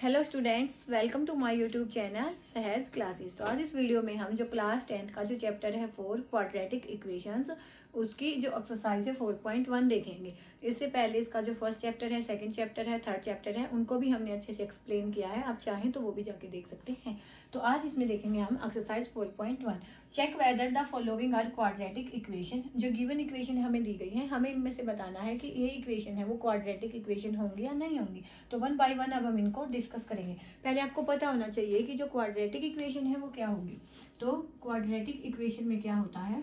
Hello students, welcome to my YouTube channel Sahaj classes. तो आज इस वीडियो में हम जो क्लास 10th का जो चैप्टर है 4 क्वाड्रेटिक इक्वेशंस, उसकी जो एक्सरसाइज है 4.1 देखेंगे। इससे पहले इसका जो फर्स्ट चैप्टर है, सेकंड चैप्टर है, थर्ड चैप्टर है, उनको भी हमने अच्छे से एक्सप्लेन किया है। आप चाहें तो वो भी जाके देख सकते हैं। तो आज इसमें देखेंगे हम exercise 4.1। Check whether the following are quadratic equation. जो गिवन इक्वेशन हमें दी गई है, हमें इनमें से बताना है कि ये इक्वेशन है वो क्वाड्रेटिक इक्वेशन होंगी या नहीं होंगी। तो वन बाय वन अब हम इनको डिस्कस करेंगे। पहले आपको पता होना चाहिए कि जो क्वाड्रेटिक इक्वेशन है वो क्या होगी। तो क्वाड्रेटिक इक्वेशन में क्या होता है,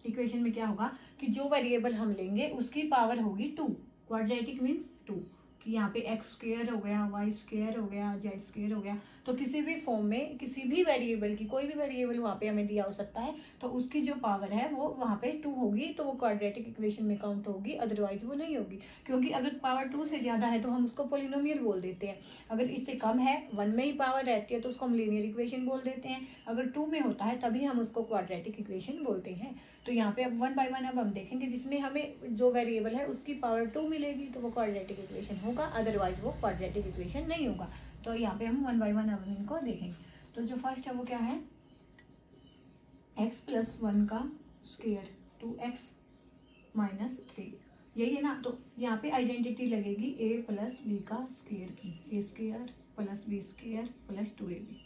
इक्वेशन में क्या होगा कि जो वेरिएबल हम लेंगे उसकी पावर होगी 2। क्वाड्रेटिक मीन्स 2, कि यहाँ पे एक्स स्क्वायर हो गया, वाई स्क्वायर हो गया, जेड स्क्वायर हो गया। तो किसी भी फॉर्म में किसी भी वेरिएबल की, कोई भी वेरिएबल वहाँ पे हमें दिया हो सकता है, तो उसकी जो पावर है वो वहाँ पे 2 होगी, तो वो क्वाड्रेटिक इक्वेशन में काउंट होगी, अदरवाइज वो नहीं होगी। क्योंकि अगर पावर 2 से ज्यादा है तो हम उसको पोलिनोमियल बोल देते हैं। अगर इससे कम है, 1 में ही पावर रहती है, तो उसको हम लीनियर इक्वेशन बोल देते हैं। अगर 2 में होता है तभी हम उसको क्वाड्रेटिक इक्वेशन बोलते हैं। तो यहाँ पे अब वन बाय वन अब हम देखेंगे, जिसमें हमें जो वेरिएबल है उसकी पावर 2 मिलेगी तो वो क्वाड्रेटिक इक्वेशन होगा, अदरवाइज वो क्वाड्रेटिक इक्वेशन नहीं होगा। तो यहाँ पे हम वन बाय वन अब इनको देखेंगे। तो जो फर्स्ट है वो क्या है, x प्लस 1 का स्क्वायर 2x माइनस 3, यही है ना। तो यहाँ पे आइडेंटिटी लगेगी a प्लस बी का स्क्वायर की, A square plus B square plus 2ab।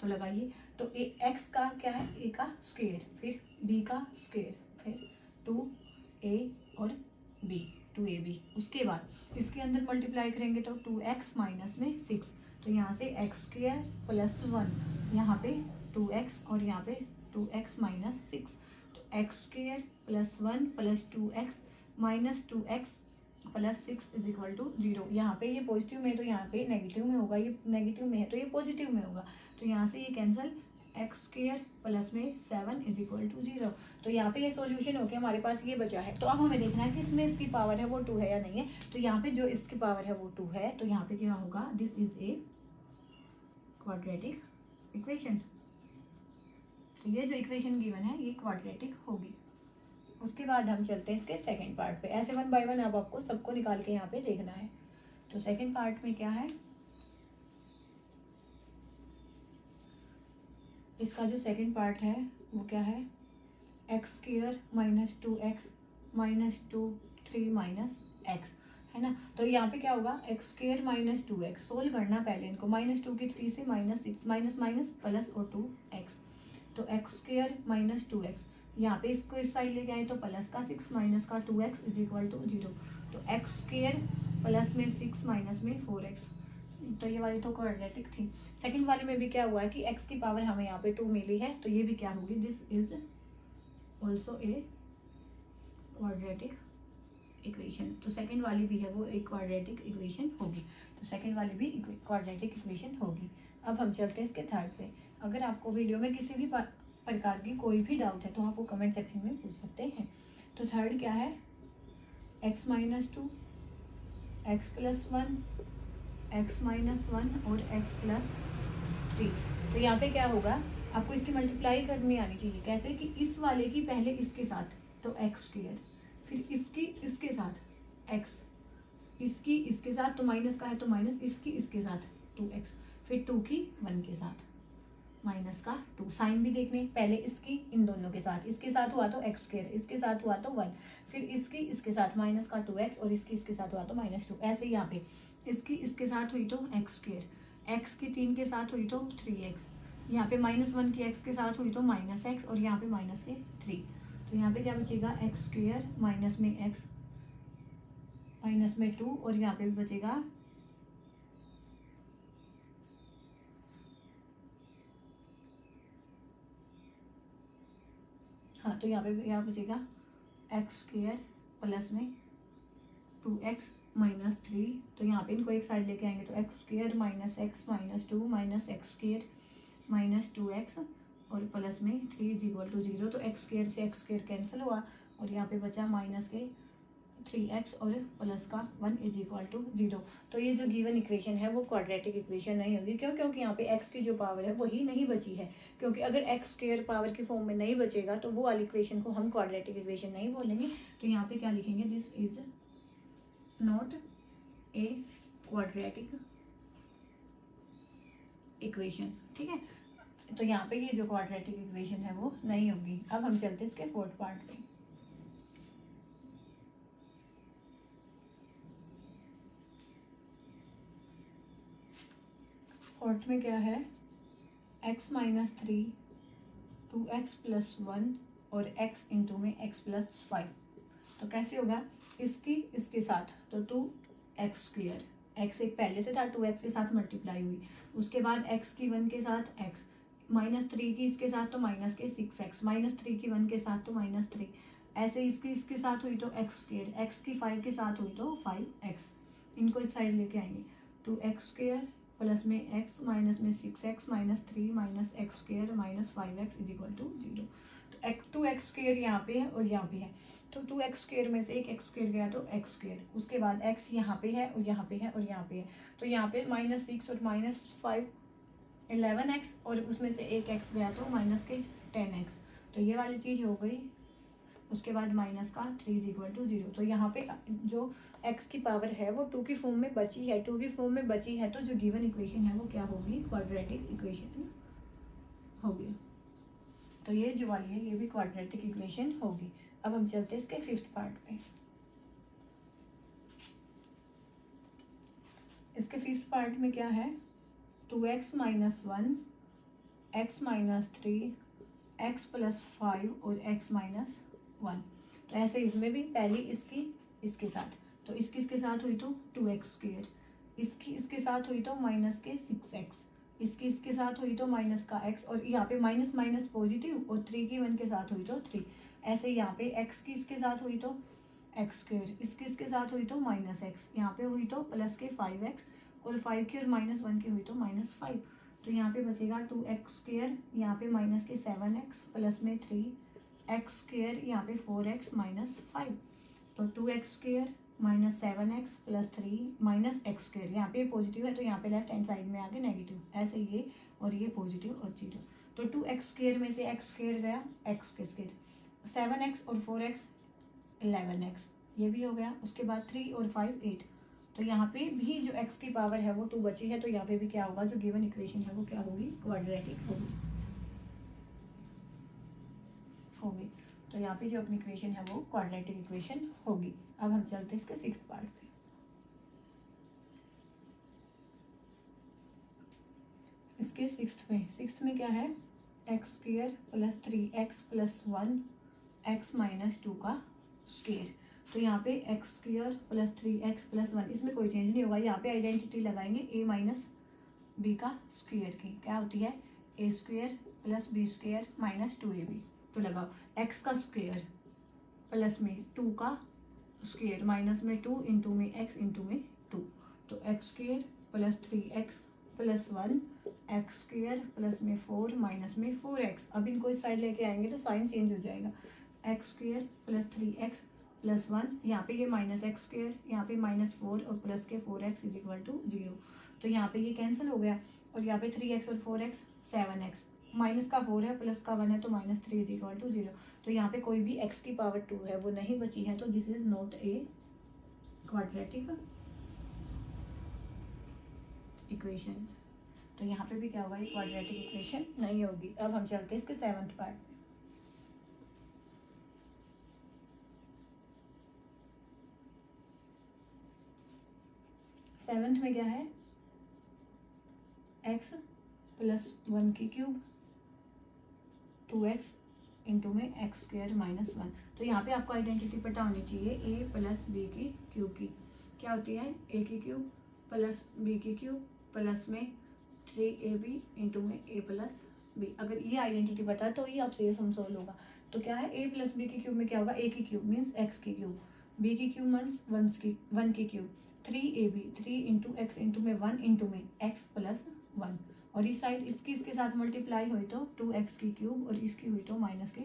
तो लगाइए, तो x का क्या है, a का स्क्वायर, फिर b का स्क्वायर, फिर 2a और b 2ab। उसके बाद इसके अंदर मल्टीप्लाई करेंगे तो 2x माइनस में 6। तो यहाँ से एक्स स्क्वायर प्लस 1, यहाँ पे 2x और यहाँ पे 2x माइनस 6। तो x square plus 1 plus 2x minus 2x plus 6 is equal to 0। यहाँ पे ये पॉजिटिव में है तो यहाँ पे नेगेटिव में होगा, ये नेगेटिव में है तो ये पॉजिटिव में होगा। तो यहाँ से ये कैंसिल, एक्स स्क्वायर प्लस में 7 इज इक्वल टू 0। तो यहाँ पे ये सॉल्यूशन हो गया, हमारे पास ये बचा है। तो अब हमें देखना है कि इसमें इसकी पावर है वो 2 है या नहीं है। तो यहाँ पे जो इसकी पावर है वो 2 है, तो यहाँ पे क्या होगा, this is a quadratic equation. तो ये जो इक्वेशन गिवन है ये क्वाड्रेटिक होगी। उसके बाद हम चलते हैं इसके सेकंड पार्ट पे। ऐसे वन बाय वन अब आपको सबको निकाल के यहाँ पे देखना है। तो सेकंड पार्ट में क्या है, इसका जो सेकंड पार्ट है वो क्या है, x square minus 2x minus 2 3 minus x, है ना। तो यहाँ पे क्या होगा, x square minus 2x, solve करना पहले इनको, माइनस 2 की 3 से माइनस 6, माइनस माइनस प्लस और 2x। तो एक्स स्क्वायर माइनस 2x, यहाँ पे इसको इस साइड लेके आए तो प्लस का 6 माइनस का 2x इज इक्वल टू 0। तो एक्स स्क्वायर प्लस में 6 माइनस में 4x। तो ये वाली तो क्वाड्रेटिक थी। सेकंड वाली में भी क्या हुआ है कि x की पावर हमें यहाँ पे 2 मिली है, तो ये भी क्या होगी, this is also a quadratic equation. तो सेकंड वाली भी है वो एक क्वाड्रेटिक इक्वेशन होगी। तो सेकंड वाली भी क्वाड्रेटिक इक्वेशन होगी। अब हम चलते हैं इसके थर्ड पे। अगर आपको वीडियो में किसी भी प्रकार की कोई भी डाउट है तो आप वो कमेंट सेक्शन में पूछ सकते हैं। तो थर्ड क्या है, x minus 2, x plus 1, x minus 1 और x प्लस 3। तो यहाँ पे क्या होगा, आपको इसकी मल्टीप्लाई करनी आनी चाहिए। कैसे कि इस वाले की पहले इसके साथ तो एक्स स्क्वायर, फिर इसकी इसके साथ x, इसकी इसके साथ तो माइनस का है तो माइनस, इसकी इसके साथ 2x, फिर 2 की 1 के साथ माइनस का 2। साइन भी देखने, पहले इसकी इन दोनों के साथ, इसके साथ हुआ तो एक्स स्क्वायर, इसके साथ हुआ तो 1, फिर इसकी इसके साथ माइनस का 2x और इसकी इसके साथ हुआ तो माइनस 2। ऐसे यहाँ पे इसकी इसके साथ हुई तो एक्स स्क्वायर, एक्स की 3 के साथ हुई तो 3x, यहाँ पे माइनस 1 की x के साथ हुई तो माइनस x और यहाँ पे माइनस के 3। तो यहाँ पे क्या बचेगा, एक्स स्क्वायर माइनस में x माइनस में 2 और यहाँ पे भी बचेगा हाँ, तो यहाँ पे यहाँ बचेगा एक्स स्क्वायर प्लस में 2x माइनस 3। तो यहाँ पे इनको एक साइड लेके आएंगे तो x square minus x minus 2 minus x square minus 2x और प्लस में 3 इज इक्वल टू 0। तो एक्स स्क्वायर से एक्स स्क्वायर कैंसिल हुआ और यहाँ पे बचा माइनस के 3x और प्लस का 1 इज इक्वल टू 0। तो ये जो गिवन इक्वेशन है वो क्वाड्रेटिक इक्वेशन नहीं होगी। क्यों? क्योंकि यहाँ पे x की जो पावर है वही नहीं बची है। क्योंकि अगर एक्स स्क्वायर पावर की फॉर्म में नहीं बचेगा तो वो वाली इक्वेशन को हम क्वाड्रेटिक इक्वेशन नहीं बोलेंगे। तो यहाँ पे क्या लिखेंगे, this is not a quadratic equation, ठीक है। तो यहाँ पे ये जो क्वाड्रेटिक इक्वेशन है वो नहीं होगी। अब हम चलते इसके फोर्थ पार्ट पे। फोर्थ में क्या है, x माइनस 3 2x प्लस 1 और x इंटू में x प्लस 5। तो कैसे होगा, इसके साथ तो 2x स्क्वेयर, x एक पहले से था 2x के साथ मल्टीप्लाई हुई, उसके बाद x की 1 के साथ x, -3 की इसके साथ तो माइनस के 6x, -3 की 1 के साथ तो -3, ऐसे इसके साथ हुई तो x स्क्वेयर, x की 5 के साथ हुई तो 5x। इनको इस साइड लेके आएंगे, 2x स्क्वेयर प्लस में x माइनस में 6x minus 3 minus x square minus 5x is equal to 0। तो 2x स्क्वेयर यहाँ पे है और यहाँ पे है, तो 2x स्क्वेयर में से एक x स्क्वेयर गया तो x स्क्वेयर, उसके बाद x यहाँ पे है और यहाँ पे है और यहाँ पे है, तो यहाँ पे -6 और -5 11x और उसमें से एक x गया तो माइनस के 10x, तो ये वाली चीज़ हो गई। उसके बाद माइनस का 3 इज इक्वल टू 0। तो यहाँ पे जो x की पावर है वो 2 की फॉर्म में बची है, 2 की फॉर्म में बची है, तो जो गिवन इक्वेशन है वो क्या होगी, क्वाड्रेटिक इक्वेशन होगी। तो ये जो वाली है ये भी क्वाड्रेटिक इक्वेशन होगी। अब हम चलते हैं इसके फिफ्थ पार्ट पे। इसके फिफ्थ पार्ट में क्या है, 2x minus 1 x minus 3 x plus 5 और x माइनस 1। तो ऐसे इसमें भी पहली इसके साथ, तो इसके साथ हुई तो 2x स्क्वेयर, इसके साथ हुई तो माइनस के 6x, इसके साथ हुई तो माइनस का x, और यहाँ पे माइनस माइनस पॉजिटिव और 3 की 1 के साथ हुई तो 3। ऐसे यहाँ पे x की इसके साथ हुई तो x स्क्वेयर, इसके साथ हुई तो माइनस x, यहाँ पे हुई तो प्लस के 5x और 5 की और -1 की हुई तो -5। तो यहाँ पे बचेगा 2x स्क्वेयर, यहाँ पे माइनस के 7x प्लस में 3x स्क्वेयर, यहाँ पे 4x माइनस 5। तो 2x square minus 7x plus 3 minus x square, यहाँ पे पॉजिटिव है तो यहाँ पे लेफ्ट हैंड साइड में आके नेगेटिव, ऐसे ये और ये पॉजिटिव और 0। तो 2x स्क्वेयर में से x स्क्वेयर गया, x स्क्वेयर 7x और 4x 11x, ये भी हो गया। उसके बाद 3 और 5 8। तो यहाँ पे भी जो x की पावर है वो 2 बची है, तो यहाँ पे भी क्या होगा, जो गिवन इक्वेशन है वो क्या होगी, क्वाड्रेटिक होगी। तो यहाँ पे जो अपनी इक्वेशन है वो क्वाड्रेटिक इक्वेशन होगी। अब हम चलते हैं इसके सिक्स्थ पार्ट पे। इसके सिक्स्थ में क्या है, x square plus 3x plus 1 x minus 2 का स्क्वेयर। तो यहाँ पे x square plus 3x plus 1, इसमें कोई चेंज नहीं होगा। यहाँ पे आइडेंटिटी लगाएंगे a माइनस बी का स्क्वेयर की, क्या होती है a square plus b square minus 2ab। तो लगाओ x का स्क्वेयर प्लस में 2 का स्क्वेयर माइनस में 2 इंटू में x इंटू में 2, तो x square plus 3x plus 1 x square plus में 4 माइनस में 4x। अब इनको इस साइड लेके आएंगे तो साइन चेंज हो जाएगा, x square plus 3x plus 1, यहाँ पे ये माइनस एक्स स्क्वेयर, यहाँ पे -4 और प्लस के 4x इज इक्वल टू 0। तो यहाँ पे ये कैंसिल हो गया और यहाँ पे 3x और 4x 7x, माइनस का 4 है प्लस का 1 है तो -3 इज इक्वल टू 0। तो यहाँ पे कोई भी x की पावर 2 है वो नहीं बची है, तो this is not a quadratic equation. तो यहाँ पे भी क्या होगा, ये क्वाड्रेटिक इक्वेशन नहीं होगी। अब हम चलते हैं इसके सेवंथ पार्ट में। सेवंथ में क्या है, x प्लस 1 की क्यूब 2x इंटू में एक्स स्क्वेयर माइनस 1। तो यहाँ पे आपको आइडेंटिटी पता होनी चाहिए a प्लस बी की क्यूब की, क्या होती है a की क्यूब प्लस b की क्यूब प्लस में 3ab इंटू में a प्लस बी। अगर ये आइडेंटिटी पता है तो ये आपसे ये सम सोल्व होगा। तो क्या है, a प्लस बी की क्यूब में क्या होगा, a की क्यूब मीन्स x की क्यूब, b की क्यूब मीन्स 1 की cube, 3ab 3 into x into में 1 इंटू में x प्लस 1, और इस साइड इसके साथ मल्टीप्लाई हुई तो 2x की क्यूब और इसकी हुई तो माइनस के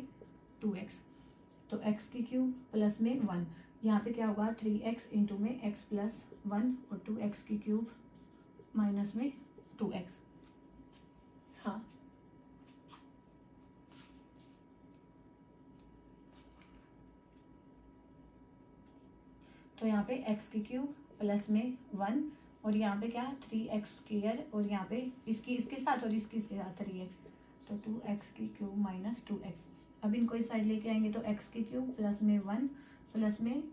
2x। तो x की क्यूब प्लस में 1, यहाँ पे क्या होगा 3x इंटू में x प्लस 1 और 2x की क्यूब माइनस में 2x। हाँ, तो यहाँ पे x की क्यूब प्लस में 1 और यहाँ पे क्या है 3x² और यहाँ पे इसके साथ और इसके साथ 3x, तो 2x³ माइनस 2x। अब इनको इस साइड लेके आएंगे तो x³ प्लस में 1 प्लस में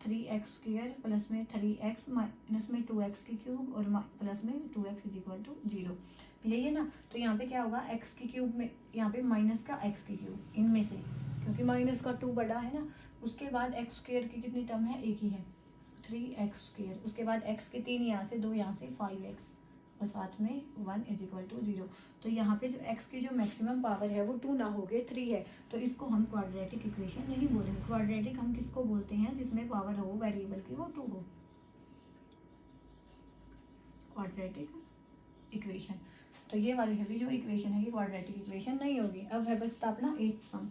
3x² प्लस में 3x माइनस में 2x³ और प्लस में 2x इज इक्वल टू 0। यही है ना। तो यहाँ पे क्या होगा x³ में यहाँ पे माइनस का x³ इनमें से, क्योंकि माइनस का 2 बड़ा है ना। उसके बाद x² की कितनी टर्म है, एक ही है 3x²। उसके बाद x के 3 यहाँ से 2 यहाँ से 5x और साथ में 1 इज इक्वल टू 0। तो यहाँ पे जो x की जो मैक्सिमम पावर है वो 2 ना हो गए 3 है, तो इसको हम क्वाड्रेटिक इक्वेशन नहीं बोलेंगे। क्वाड्रेटिक हम किसको बोलते हैं, जिसमें पावर हो वेरिएबल की वो 2 हो, क्वाड्रेटिक इक्वेशन। तो ये वाली है जो इक्वेशन है ये क्वाड्रेटिक इक्वेशन नहीं होगी। अब है बस अपना 8th सम।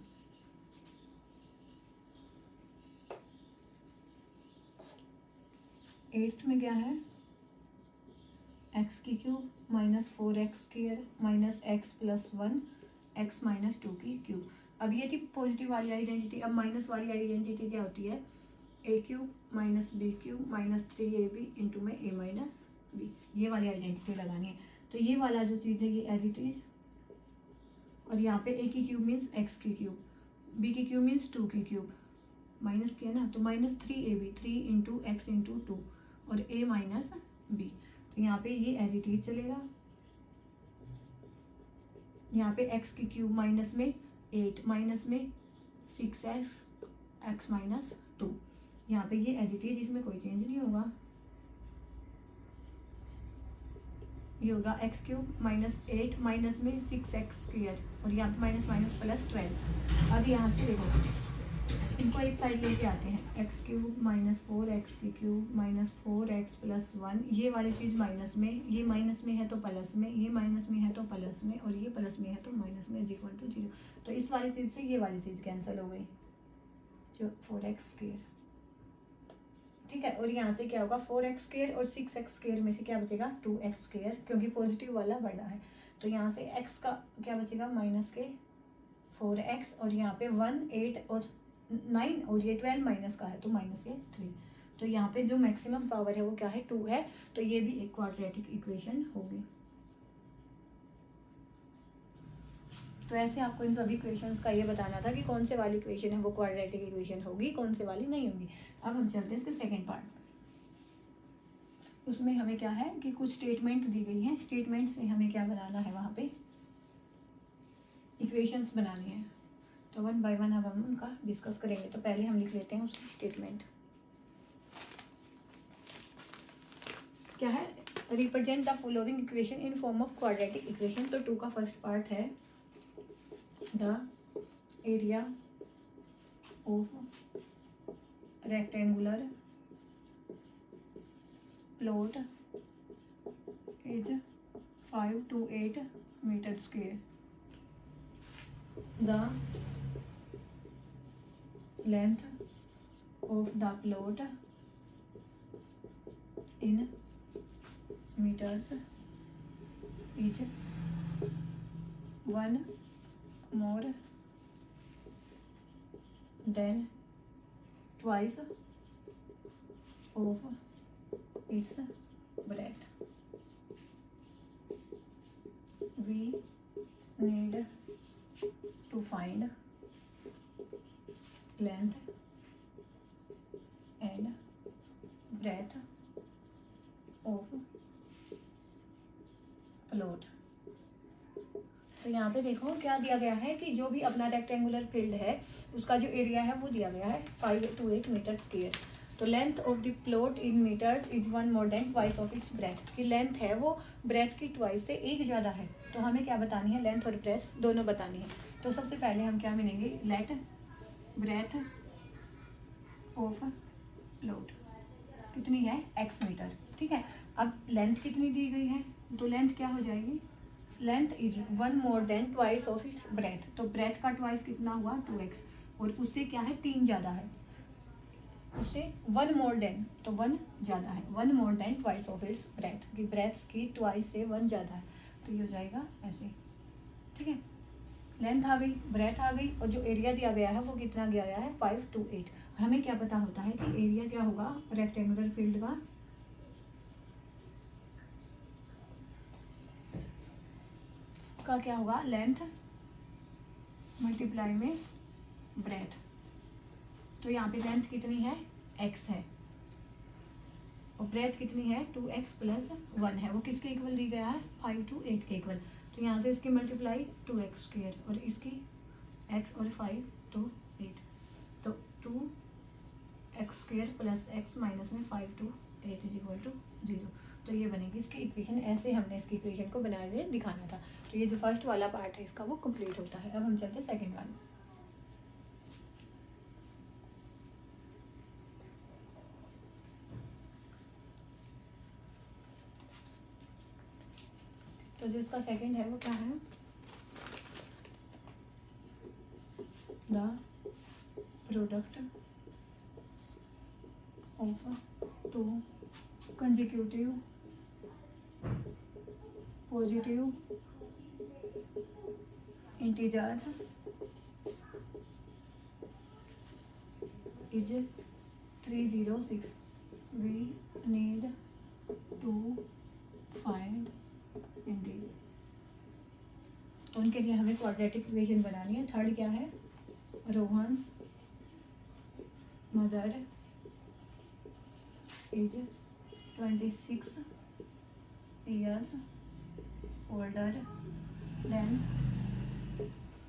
8th में क्या है, x³ minus 4x² minus x plus 1 x minus 2 की क्यूब। अब ये थी पॉजिटिव वाली आइडेंटिटी। अब माइनस वाली आइडेंटिटी क्या होती है, a³ minus b³ minus 3ab into में a माइनस b। ये वाली आइडेंटिटी लगानी है। तो ये वाला जो चीज़ है ये एज इट इज, और यहाँ पे a की क्यूब मीन्स x की क्यूब, b की क्यूब मीन्स 2 की क्यूब, माइनस किया ना तो minus 3ab 3 into x into 2 और a माइनस b। तो यहाँ पे ये एज इट इज चलेगा। यहाँ पे x की क्यूब माइनस में 8 माइनस में 6x x माइनस 2। यहाँ पे ये एज इट इज, इसमें कोई चेंज नहीं होगा। ये होगा x³ माइनस 8 माइनस में 6x² और यहाँ पे माइनस माइनस प्लस 12। अब यहाँ से देखो इनको एक साइड लेके आते हैं, x³ minus 4x³ minus 4x plus 1। ये वाली चीज़ माइनस में, ये माइनस में है तो प्लस में, ये माइनस में है तो प्लस में, और ये प्लस में है तो माइनस में इज इक्वल टू 0। तो इस वाली चीज़ से ये वाली चीज़ कैंसिल हो गई जो 4x², ठीक है। और यहाँ से क्या होगा 4x² और 6x² में से क्या बचेगा 2x², क्योंकि पॉजिटिव वाला बड़ा है। तो यहाँ से x का क्या बचेगा माइनस के 4x और यहाँ पे 1 8 और 9 और ये 12 माइनस का है तो माइनस के 3। तो यहाँ पे जो मैक्सिमम पावर है वो क्या है 2 है। तो ये भी एक क्वाड्रेटिक इक्वेशन होगी। तो ऐसे आपको इन सभी इक्वेशंस का ये बताना था कि कौन से वाली इक्वेशन है वो क्वाड्रेटिक इक्वेशन होगी, कौन से वाली नहीं होगी। अब हम चलते हैं इसके सेकंड पार्ट में। उसमें हमें क्या है कि कुछ स्टेटमेंट दी गई हैं, स्टेटमेंट से हमें क्या बनाना है, वहाँ पे इक्वेशंस बनानी है। तो 1 बाय 1 अब हम उनका डिस्कस करेंगे। तो पहले हम लिख लेते हैं उसकी स्टेटमेंट क्या है, represent the following equation in form of quadratic equation. तो 2 का फर्स्ट पार्ट है the area of rectangular plot is 5 to 8 metre square. The length of the plot in meters is 1 more than twice of its breadth. We need to find length and breadth of plot। तो यहाँ पे देखो क्या दिया गया है कि जो भी अपना रेक्टेंगुलर फील्ड है उसका जो एरिया है वो दिया गया है 5 to 8 मीटर स्क्वायर। तो length of the plot in metres is 1 more than twice of its breadth. की लेंथ है वो ब्रेथ की ट्वाइस से 1 ज़्यादा है। तो हमें क्या बतानी है, लेंथ और ब्रेथ दोनों बतानी है। तो सबसे पहले हम क्या मिलेंगे, लेट ब्रेथ ऑफ प्लॉट कितनी है x मीटर, ठीक है। अब लेंथ कितनी दी गई है, तो लेंथ क्या हो जाएगी, length is 1 more than twice of its breadth. तो ब्रेथ का ट्वाइस कितना हुआ 2x, और उससे क्या है 3 ज़्यादा है, उससे 1 more than, तो 1 ज़्यादा है, 1 more than twice of its breadth की ब्रेथ की ट्वाइस से 1 ज़्यादा है। तो ये हो जाएगा ऐसे, ठीक है। लेंथ आ गई, ब्रेथ आ गई, और जो एरिया दिया गया है वो कितना दिया गया है 5 to 8। हमें क्या पता होता है कि एरिया क्या होगा रेक्टेंगुलर फील्ड का, का क्या होगा, लेंथ मल्टीप्लाई में ब्रेथ। तो यहाँ पे लेंथ कितनी है, x है, और ब्रेथ कितनी है 2x प्लस 1 है। वो किसके इक्वल दी गया है, 5 to 8 के इक्वल। तो यहाँ से इसकी मल्टीप्लाई 2x स्क्वायर और इसकी x और 5 to 8, तो 2x square plus x minus में 5 to 8 इज इक्वल टू 0। तो ये बनेगी इसकी इक्वेशन। ऐसे हमने इसकी इक्वेशन को बनाए हुए दिखाना था। तो ये जो फर्स्ट वाला पार्ट है इसका वो कंप्लीट होता है। अब हम चलते हैं सेकेंड वाले। तो जो इसका सेकंड है वो क्या है, the product of two consecutive positive integers is 306। We need to find integer. तो उनके लिए हमें क्वाड्रेटिक इक्वेशन बनानी है। थर्ड क्या है, Rohan's mother is 26 years older than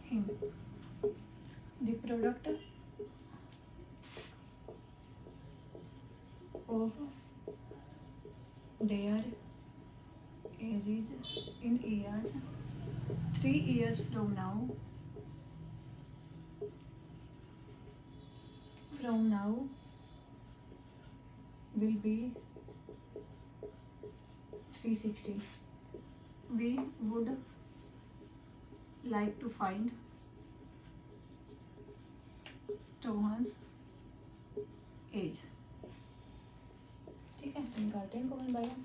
him. The product of their ages in years, 3 years from now will be 360. We would like to find Rohan's age। ठीक है, निकालते हैं इनको वन बाय वन।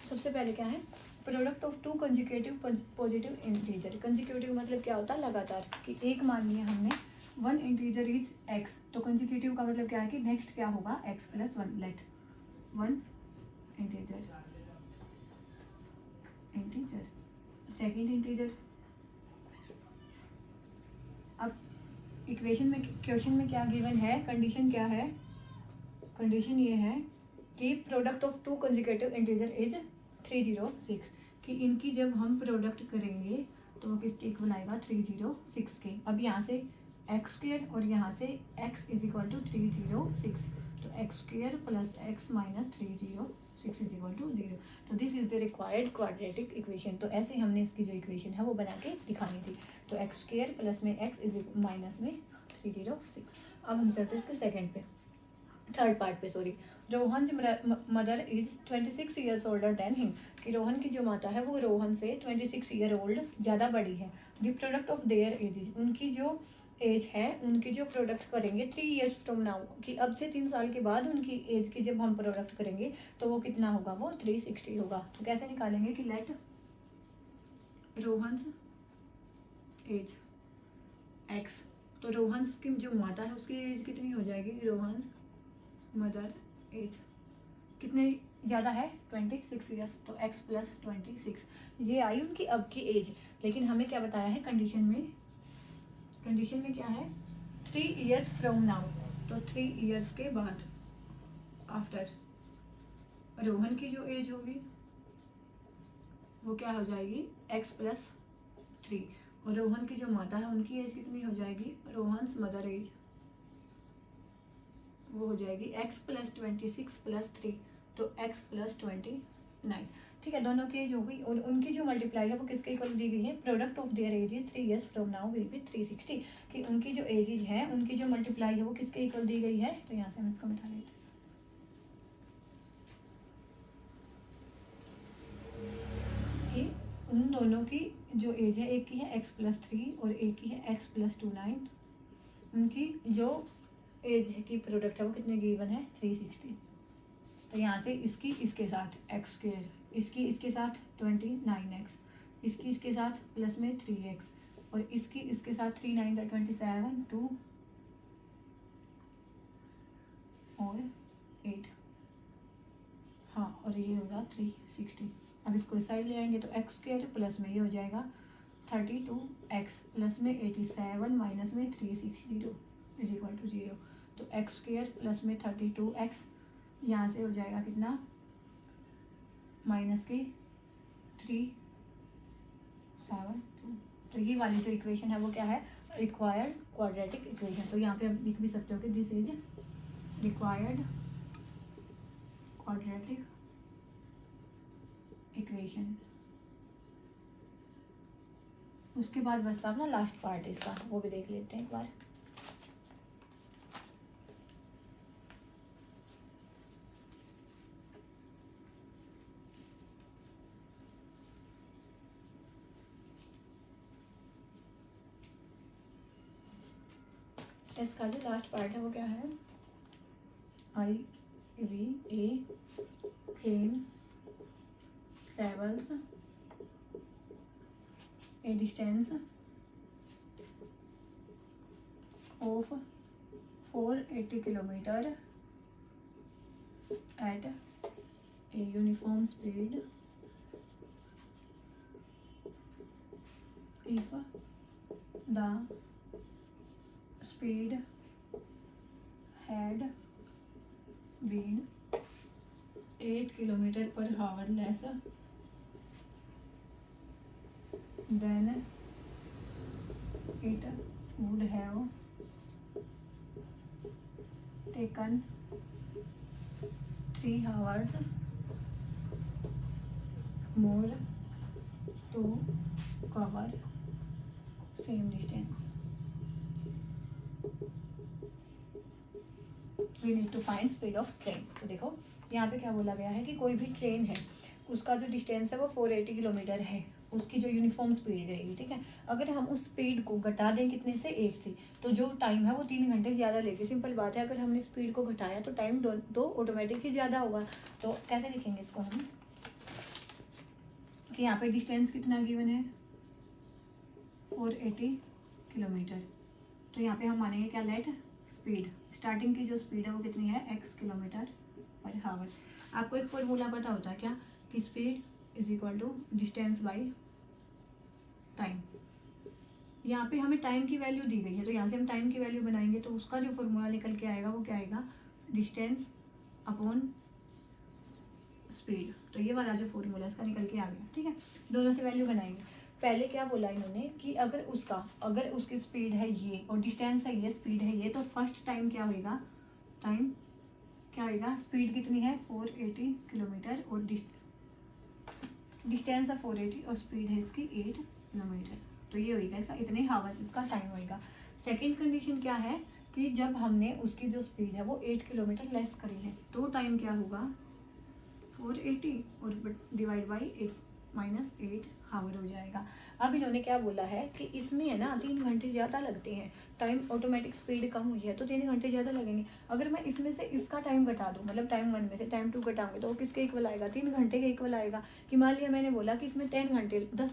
सबसे पहले क्या है, product of two consecutive positive integer. Consecutive मतलब क्या होता है, लगातार। कि एक मान लिया हमने वन इंटीजर इज x, तो कंसेक्यूटिव का मतलब क्या है कि नेक्स्ट क्या होगा x plus 1। Let one integer second integer. अब इक्वेशन में, क्वेश्चन में क्या गिवन है, कंडीशन क्या है, कंडीशन ये है कि product of two consecutive integer is 306। कि इनकी जब हम प्रोडक्ट करेंगे तो वो किसके इक्वल आएगा, 306 के। अब यहाँ से एक्स स्क्वेयर और यहाँ से x इज इक्वल टू 306, तो x square plus x minus 306 is equal to 0। तो this is the required quadratic equation. तो ऐसे हमने इसकी जो इक्वेशन है वो बना के दिखानी थी। तो एक्स स्क्वेयर प्लस में x इज माइनस में 306। अब हम चलते हैं इसके सेकेंड पे, थर्ड पार्ट पे, sorry. Rohan mother is 26 years older than him. कि रोहन की जो माता है वो रोहन से 26 ईयर ओल्ड ज़्यादा बड़ी है। The product of there edges, उनकी जो एज है, उनकी जो प्रोडक्ट करेंगे 3 ईयर्स फ्रॉम नाउ, कि अब से 3 साल के बाद उनकी एज की जब हम प्रोडक्ट करेंगे तो वो कितना होगा, वो 360 होगा। तो कैसे निकालेंगे कि लेट रोहन्स एज एक्स। तो रोहन्स की जो माता है उसकी एज कितनी हो जाएगी, रोहन्स मदर एज कितने ज़्यादा है, 26 ईयर्स, तो x प्लस 26। ये आई उनकी अब की एज। लेकिन हमें क्या बताया है कंडीशन में, कंडीशन में क्या है, 3 ईयर्स फ्रॉम नाउ, तो 3 ईयर्स के बाद, आफ्टर रोहन की जो एज होगी वो क्या हो जाएगी, x प्लस 3। और रोहन की जो माता है उनकी एज कितनी हो जाएगी, रोहन्स मदर एज, वो हो जाएगी x प्लस 26 प्लस 3, तो x प्लस 29। ठीक है, दोनों की एज हो गई। और उनकी जो मल्टीप्लाई है वो किसके इक्वल दी गई है, product of there edges 3 years from now will be 360। कि उनकी जो एजेज है, उनकी जो मल्टीप्लाई है वो किसके इक्वल दी गई है। तो यहाँ से हम इसको मिटा लेते हैं। कि उन दोनों की जो एज है, एक की है x प्लस 3 और एक की है x प्लस 29, उनकी जो एज की प्रोडक्ट है वो कितने गिवन है, 360। तो यहाँ से इसकी इसके साथ एक्स स्क्वेयर, इसकी इसके साथ 29x, इसकी इसके साथ प्लस में 3x, और इसकी इसके साथ 3 9 27 2 और 8, हाँ, और ये होगा 360। अब इसको इस साइड ले आएंगे तो एक्स स्क्वेयर प्लस में ये हो जाएगा 32x प्लस में 87 माइनस में 360 इज इक्वल टू 0। तो एक्स स्क्वायर प्लस में 32x यहाँ से हो जाएगा कितना, माइनस के 372। तो ये वाली जो इक्वेशन है वो क्या है, रिक्वायर्ड क्वाड्रेटिक इक्वेशन। तो यहाँ पे आप लिख भी सकते हो कि this is required quadratic equation. उसके बाद बस अपना लास्ट पार्ट है इसका, वो भी देख लेते हैं एक बार। इसका जो लास्ट पार्ट है वो क्या है, I V a train travels a distance of 480 kilometer at a uniform speed if the speed had been 8 kilometer per hour less then it would have taken 3 hours more to cover same distance. We need to find speed of train. तो देखो यहाँ पे क्या बोला गया है कि कोई भी ट्रेन है उसका जो डिस्टेंस है वो 480 किलोमीटर है, उसकी जो यूनिफॉर्म स्पीड रहेगी, ठीक है। अगर हम उस स्पीड को घटा दें कितने से, 8 से, तो जो टाइम है वो 3 घंटे ज़्यादा लेगी। सिंपल बात है, अगर हमने स्पीड को घटाया तो टाइम तो ऑटोमेटिक ही ज़्यादा होगा। तो कैसे लिखेंगे इसको हम, कि यहाँ पे डिस्टेंस कितना गिवन है, 480 किलोमीटर। तो यहाँ पे हम मानेंगे क्या, लेट स्पीड, स्टार्टिंग की जो स्पीड है वो कितनी है, x किलोमीटर पर हावर। आपको एक फॉर्मूला पता होता है क्या, कि speed is equal to distance by time. यहाँ पे हमें टाइम की वैल्यू दी गई है, तो यहाँ से हम टाइम की वैल्यू बनाएंगे तो उसका जो फॉर्मूला निकल के आएगा वो क्या आएगा, डिस्टेंस अपॉन स्पीड। तो ये वाला जो फॉर्मूला इसका निकल के आ गया, ठीक है। दोनों से वैल्यू बनाएंगे। पहले क्या बोला इन्होंने कि अगर उसकी स्पीड है ये और डिस्टेंस है ये, स्पीड है ये, तो फर्स्ट टाइम क्या होगा, टाइम क्या होगा, स्पीड कितनी है 480 किलोमीटर और डिस्टेंस है 480 और स्पीड है इसकी 8 किलोमीटर। तो ये होगा इसका, इतने हावर्स इसका टाइम होगा। सेकंड कंडीशन क्या है कि जब हमने उसकी जो स्पीड है वो 8 किलोमीटर लेस करी है तो टाइम क्या होगा, 480 और डिवाइड बाई 8 माइनस 8 हावर हो जाएगा। अब इन्होंने क्या बोला है कि इसमें है ना 3 घंटे ज़्यादा लगते हैं, टाइम ऑटोमेटिक स्पीड कम हुई है तो 3 घंटे ज़्यादा लगेंगे। अगर मैं इसमें से इसका टाइम घटा दूँ, मतलब टाइम 1 में से टाइम 2 घटाऊंगे तो वो किसके इक्वल आएगा, 3 घंटे के इक्वल आएगा। कि मान लिया मैंने बोला कि इसमें 10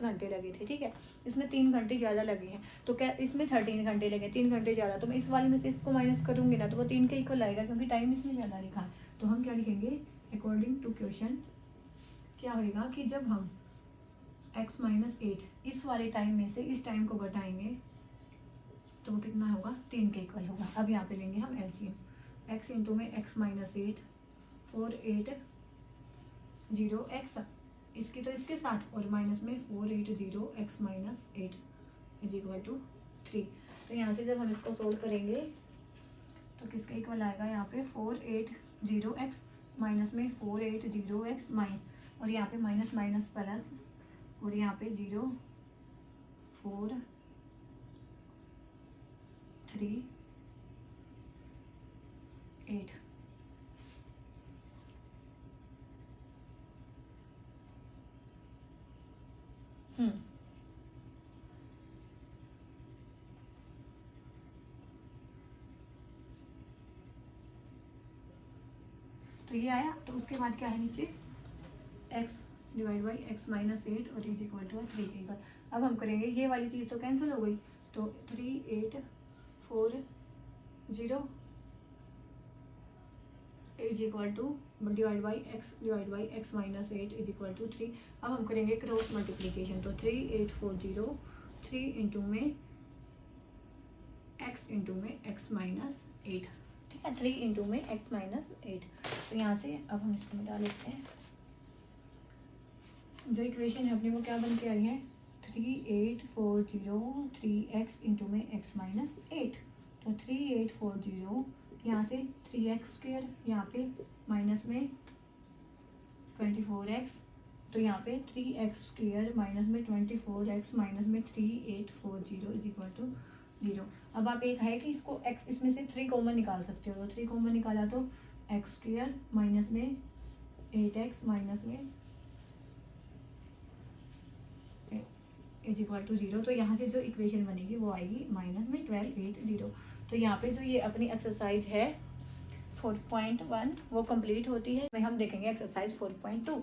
घंटे लगे थे, ठीक है, इसमें 3 घंटे ज़्यादा लगे हैं, तो क्या इसमें 13 घंटे लगे, 3 घंटे ज़्यादा, तो मैं इस वाले में से इसको माइनस करूँगी ना तो वो 3 के इक्वल आएगा, क्योंकि टाइम इसमें ज़्यादा लिखा है। तो हम क्या लिखेंगे, अकॉर्डिंग टू क्वेश्चन क्या होएगा कि जब हम x माइनस 8 इस वाले टाइम में से इस टाइम को घटाएंगे तो वो कितना होगा, 3 के इक्वल होगा। अब यहाँ पे लेंगे हम एलसीएम, x इंटू में x माइनस 8 480x, इसकी तो इसके साथ और माइनस में 480x minus 8 is equal to 3। तो यहाँ से जब हम इसको सोल्व करेंगे तो किसके इक्वल आएगा, यहाँ पे 480x माइनस में 480x माइनस, और यहाँ पे माइनस माइनस प्लस, और यहाँ पे 0 4 3 8। तो ये आया, तो उसके बाद क्या है नीचे, x divide by x minus 8 और इज इक्वल टू 3 के इक्वल। अब हम करेंगे ये वाली चीज़ तो कैंसिल हो गई, तो 3840 is equal to divide by x minus 8 is equal to 3। अब हम करेंगे क्रॉस मल्टीप्लीकेशन, तो 3840 3 इंटू में x इंटू में x माइनस 8, ठीक है, 3 इंटू में x माइनस 8। तो यहाँ से अब हम इसको मिटा लेते हैं। जो इक्वेशन है अपने वो क्या बन के आई है, 3840 3x इंटू में x माइनस 8। तो 3840 यहाँ से 3x स्क्वेयर, यहाँ पे माइनस में 24x, तो यहाँ पे 3x स्क्वेयर माइनस में 24x माइनस में 3840 इज इक्वल टू 0। अब आप एक है कि इसको x इसमें से 3 कॉमन निकाल सकते हो, तो 3 कॉमन निकाला तो x स्क्वेयर माइनस में 8x माइनस में इज इक्वल टू 0। तो यहाँ से जो इक्वेशन बनेगी वो आएगी माइनस में 1280। तो यहाँ पे जो ये अपनी एक्सरसाइज है 4.1 वो कंप्लीट होती है। हम देखेंगे exercise 4.2।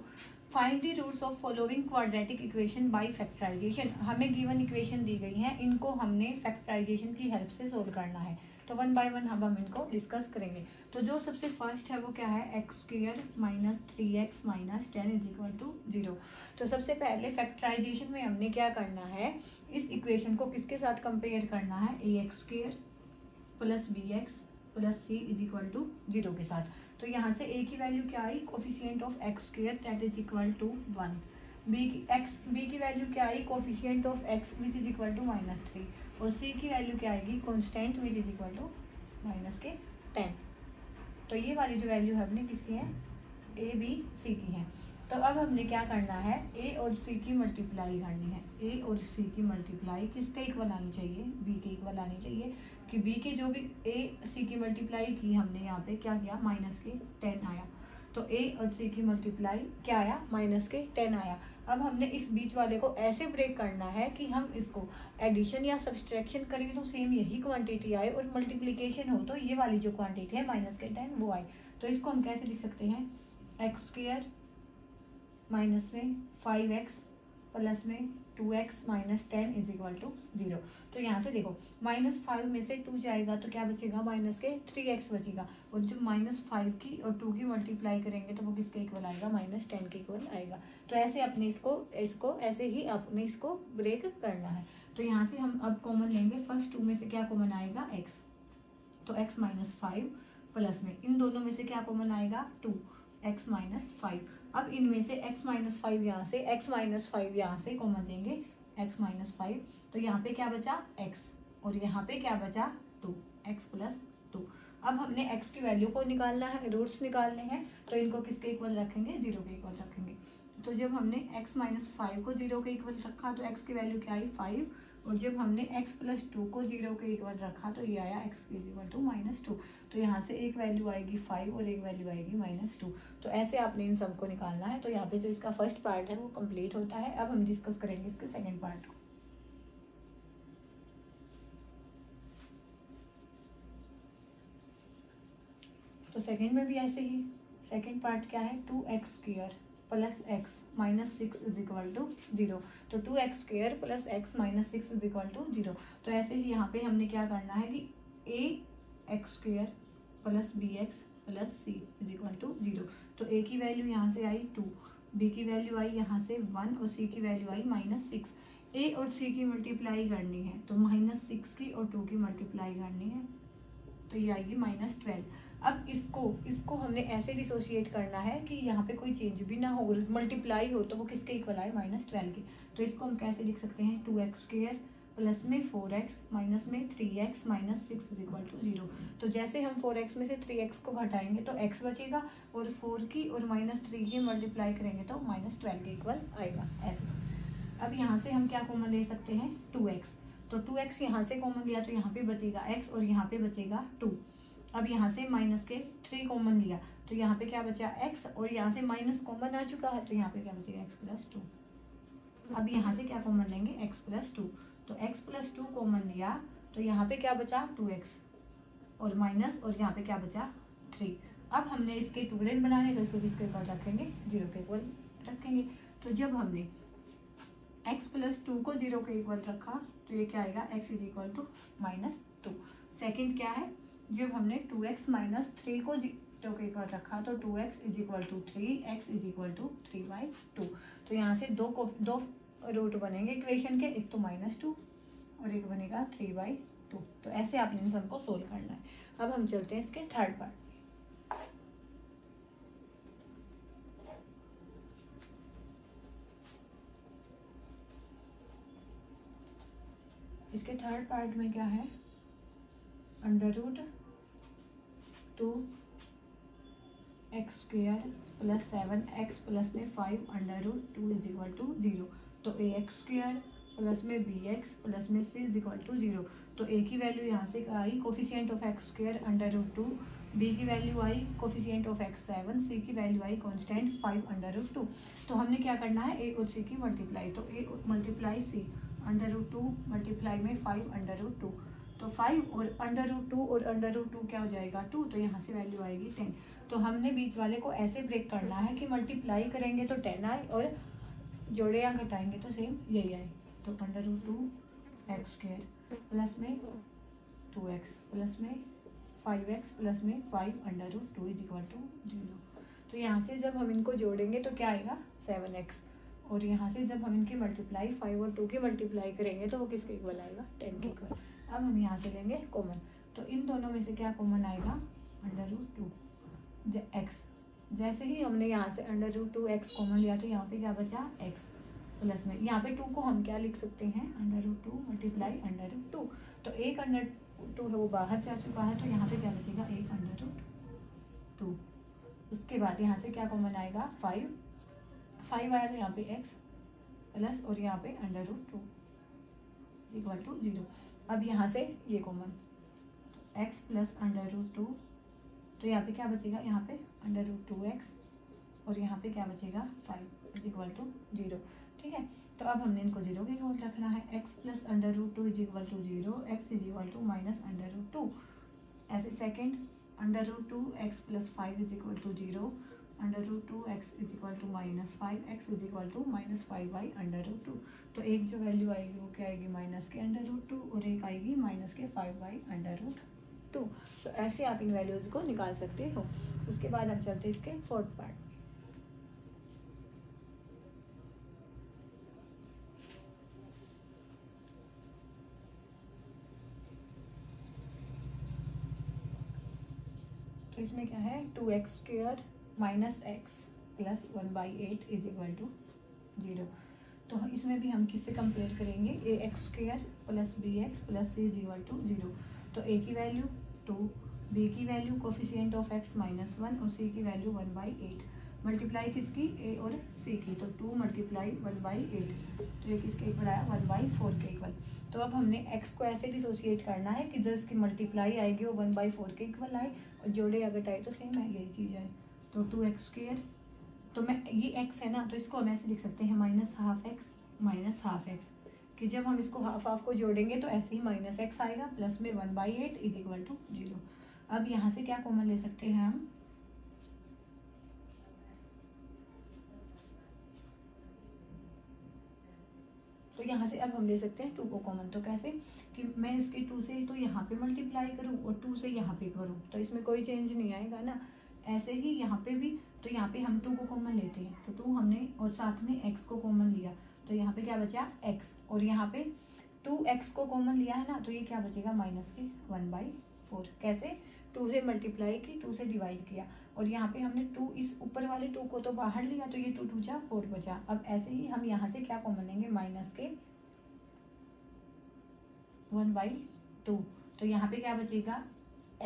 Find the roots of following quadratic equation by factorisation. हमें गिवन इक्वेशन दी गई है, इनको हमने फैक्टराइजेशन की हेल्प से सोल्व करना है। तो 1 बाय 1 हम इनको डिस्कस करेंगे। तो जो सबसे फर्स्ट है वो क्या है, x square minus 3x minus 10 is equal to 0। तो सबसे पहले फैक्टराइजेशन में हमने क्या करना है, इस इक्वेशन को किसके साथ कंपेयर करना है, ax square plus bx plus c is equal to 0 के साथ। तो यहाँ से a की वैल्यू क्या आई, coefficient of x square that is equal to 1। b की वैल्यू क्या आई, coefficient of x which is equal to -3। और c की वैल्यू क्या आएगी, constant which is equal to -10। तो ये वाली जो वैल्यू है अपनी किसकी है, a b c की है। तो अब हमने क्या करना है, a और c की मल्टीप्लाई करनी है। a और c की मल्टीप्लाई किसके इक्वल आनी चाहिए, b के इक्वल आनी चाहिए। कि b की जो भी a c की मल्टीप्लाई की हमने यहाँ पे क्या किया, -10 आया। तो a और c की मल्टीप्लाई क्या आया, -10 आया। अब हमने इस बीच वाले को ऐसे ब्रेक करना है कि हम इसको एडिशन या सब्सट्रैक्शन करेंगे तो सेम यही क्वांटिटी आए, और मल्टीप्लिकेशन हो तो ये वाली जो क्वांटिटी है -10 वो आए। तो इसको हम कैसे लिख सकते हैं, एक्स स्क्वेयर माइनस में 5x प्लस में 2x minus 10 is equal to 0। तो यहाँ से देखो -5 में से 2 जाएगा तो क्या बचेगा, -3x बचेगा। और जो -5 की और 2 की मल्टीप्लाई करेंगे तो वो किसके इक्वल आएगा, -10 के इक्वल आएगा। तो ऐसे अपने इसको ऐसे ही अपने इसको ब्रेक करना है। तो यहाँ से हम अब कॉमन लेंगे, फर्स्ट 2 में से क्या कॉमन आएगा, x। तो x -5 प्लस में इन दोनों में से क्या कॉमन आएगा, 2, x -5। अब इनमें से x -5 यहाँ से यहाँ से कॉमन लेंगे, x -5। तो यहाँ पे क्या बचा, x, और यहाँ पे क्या बचा, 2, x प्लस 2। अब हमने x की वैल्यू को निकालना है, रूट्स निकालने हैं। तो इनको किसके इक्वल रखेंगे, 0 के इक्वल रखेंगे। तो जब हमने x -5 को 0 के इक्वल रखा तो x की वैल्यू क्या आई, 5। और जब हमने x प्लस 2 को 0 के इक्वल रखा तो ये आया x इज इक्वल टू -2। तो यहाँ से एक वैल्यू आएगी 5 और एक वैल्यू आएगी -2। तो ऐसे आपने इन सबको निकालना है। तो यहाँ पे जो इसका फर्स्ट पार्ट है वो कंप्लीट होता है। अब हम डिस्कस करेंगे इसके सेकंड पार्ट को। तो सेकंड में भी ऐसे ही, सेकंड पार्ट क्या है, 2x square plus x minus 6 is equal to 0। तो 2x square plus x minus 6 is equal to 0। तो ऐसे ही यहाँ पे हमने क्या करना है कि ax square plus bx plus c is equal to 0। तो a की वैल्यू यहाँ से आई 2, b की वैल्यू आई यहाँ से 1 और c की वैल्यू आई -6। a और c की मल्टीप्लाई करनी है तो -6 की और 2 की मल्टीप्लाई करनी है तो ये आएगी -12। अब इसको हमने ऐसे डिसोशिएट करना है कि यहाँ पे कोई चेंज भी ना हो, मल्टीप्लाई हो तो वो किसके इक्वल आए, -12 के। तो इसको हम कैसे लिख सकते हैं, 2x स्क्वायर प्लस में 4x माइनस में 3x minus 6 is equal to 0। तो जैसे हम 4x में से 3x को घटाएंगे तो x बचेगा, और 4 की और -3 की मल्टीप्लाई करेंगे तो -12 के इक्वल आएगा ऐसे। अब यहाँ से हम क्या कॉमन ले सकते हैं, 2x। तो 2x यहाँ से कॉमन लिया तो यहाँ पे बचेगा x और यहाँ पे बचेगा 2। अब यहाँ से माइनस के 3 कॉमन लिया तो यहाँ पे क्या बचा, x, और यहाँ से माइनस कॉमन आ चुका है तो यहाँ पे क्या बचेगा, x प्लस 2। अब यहाँ से क्या कॉमन लेंगे, x प्लस 2। तो x प्लस 2 कॉमन लिया तो यहाँ पे क्या बचा, 2x और माइनस, और यहाँ पे क्या बचा, 3। अब हमने इसके टुकड़े बनाने तो इसको किसके इक्वल रखेंगे, 0 के इक्वल रखेंगे। तो जब हमने x प्लस 2 को 0 के इक्वल रखा तो ये क्या आएगा, x is equal to -2। Second क्या है, जब हमने 2x माइनस 3 को 0 के इक्वल रखा तो 2x is equal to 3, x is equal to 3/2। तो यहाँ से दो रूट बनेंगे इक्वेशन के, एक तो -2 और एक बनेगा 3/2। तो ऐसे आपने इन सबको सोल्व करना है। अब हम चलते हैं इसके थर्ड पार्ट। इसके थर्ड पार्ट में क्या है, √2 x square plus 7x plus में 5 √2 इज इक्वल टू 0। तो ax स्क्वायर प्लस में bx प्लस में c इज इक्वल टू 0। तो a की वैल्यू यहाँ से आई coefficient of x square √2, b की वैल्यू आई कोफिशिएंट ऑफ x 7, c की वैल्यू आई कांस्टेंट 5 √2। तो हमने क्या करना है, a और c की मल्टीप्लाई। तो a मल्टीप्लाई c √2 मल्टीप्लाई में 5 √2। तो 5 और √2 और √2 क्या हो जाएगा 2। तो यहाँ से वैल्यू आएगी 10। तो हमने बीच वाले को ऐसे ब्रेक करना है कि मल्टीप्लाई करेंगे तो 10 आए और जोड़े या घटाएंगे तो सेम यही आए। तो √2 x स्क्वायर प्लस में 2x प्लस में 5x प्लस में 5 √2 इज इक्वल टू 0। तो यहाँ से जब हम इनको जोड़ेंगे तो क्या आएगा 7x, और यहाँ से जब हम इनकी मल्टीप्लाई 5 और 2 की मल्टीप्लाई करेंगे तो वो किसके इक्वल आएगा 10 के इक्वल। अब हम यहाँ से लेंगे कॉमन। तो इन दोनों में से क्या कॉमन आएगा √2 x। जैसे ही हमने यहाँ से √2 x कॉमन लिया तो यहाँ पे क्या बचा x प्लस में, यहाँ पे 2 को हम क्या लिख सकते हैं √2 मल्टीप्लाई √2। तो एक √2 है वो बाहर जा चुका है, तो यहाँ पे क्या बचेगा एक √2। उसके बाद यहाँ से क्या कॉमन आएगा 5 आया तो यहाँ पे x प्लस और यहाँ पे √2 इक्वल टू 0। अब यहाँ से ये कॉमन x प्लस √2, तो यहाँ पे क्या बचेगा यहाँ पे √2x और यहाँ पे क्या बचेगा 5 इज इक्वल टू 0। ठीक है, तो अब हमने इनको 0 के इक्वल रखना है। x plus √2 is equal to 0, x is equal to minus √2। ऐसे second √2x plus 5 is equal to 0, √2x is equal to minus 5x is equal to minus 5/√2। तो एक जो वैल्यू आएगी वो क्या आएगी माइनस के √2 और एक आएगी माइनस के 5/√2। तो ऐसे आप इन वैल्यूज को निकाल सकते हो। उसके बाद हम चलते हैं इसके फोर्थ पार्ट में। तो इसमें क्या है 2x square minus x plus 1/8 is equal to 0। तो इसमें भी हम किससे कंपेयर करेंगे ax square plus bx plus c is equal to 0। तो a की वैल्यू 2, b की वैल्यू कोफिशिएंट ऑफ x -1 और c की वैल्यू 1/8। मल्टीप्लाई किसकी a और c की, तो 2 मल्टीप्लाई 1/8, तो ये किसके इक्वल आया 1/4 के इक्वल। तो अब हमने x को ऐसे डिसोशिएट करना है कि जब इसकी मल्टीप्लाई आएगी वो 1/4 के इक्वल आए और जोड़े अगर आए तो सेम है, यही चीज़ है। तो 2x स्क्वायर, तो मैं ये x है ना, तो इसको हम ऐसे लिख सकते हैं -12x कि जब हम इसको हाफ को जोड़ेंगे तो ऐसे ही -x आएगा प्लस में 1/8 इज इक्वल टू 0। अब यहाँ से क्या कॉमन ले सकते हैं हम, तो यहाँ से अब हम ले सकते हैं 2 को कॉमन। तो कैसे कि मैं इसके 2 से तो यहाँ पे मल्टीप्लाई करूँ और 2 से यहाँ पे करूँ तो इसमें कोई चेंज नहीं आएगा ना। ऐसे ही यहाँ पे भी, तो यहाँ पे हम 2 को कॉमन लेते हैं तो 2 हमने और साथ में x को कॉमन लिया तो यहाँ पे क्या बचा x, और यहाँ पे 2x को कॉमन लिया है ना, तो ये क्या बचेगा माइनस के 1/4। कैसे 2 से मल्टीप्लाई की 2 से डिवाइड किया और यहाँ पे हमने 2 इस ऊपर वाले 2 को तो बाहर लिया तो ये 2 2 जा 4 बचा। अब ऐसे ही हम यहाँ से क्या कॉमन लेंगे माइनस के 1/2, तो यहाँ पे क्या बचेगा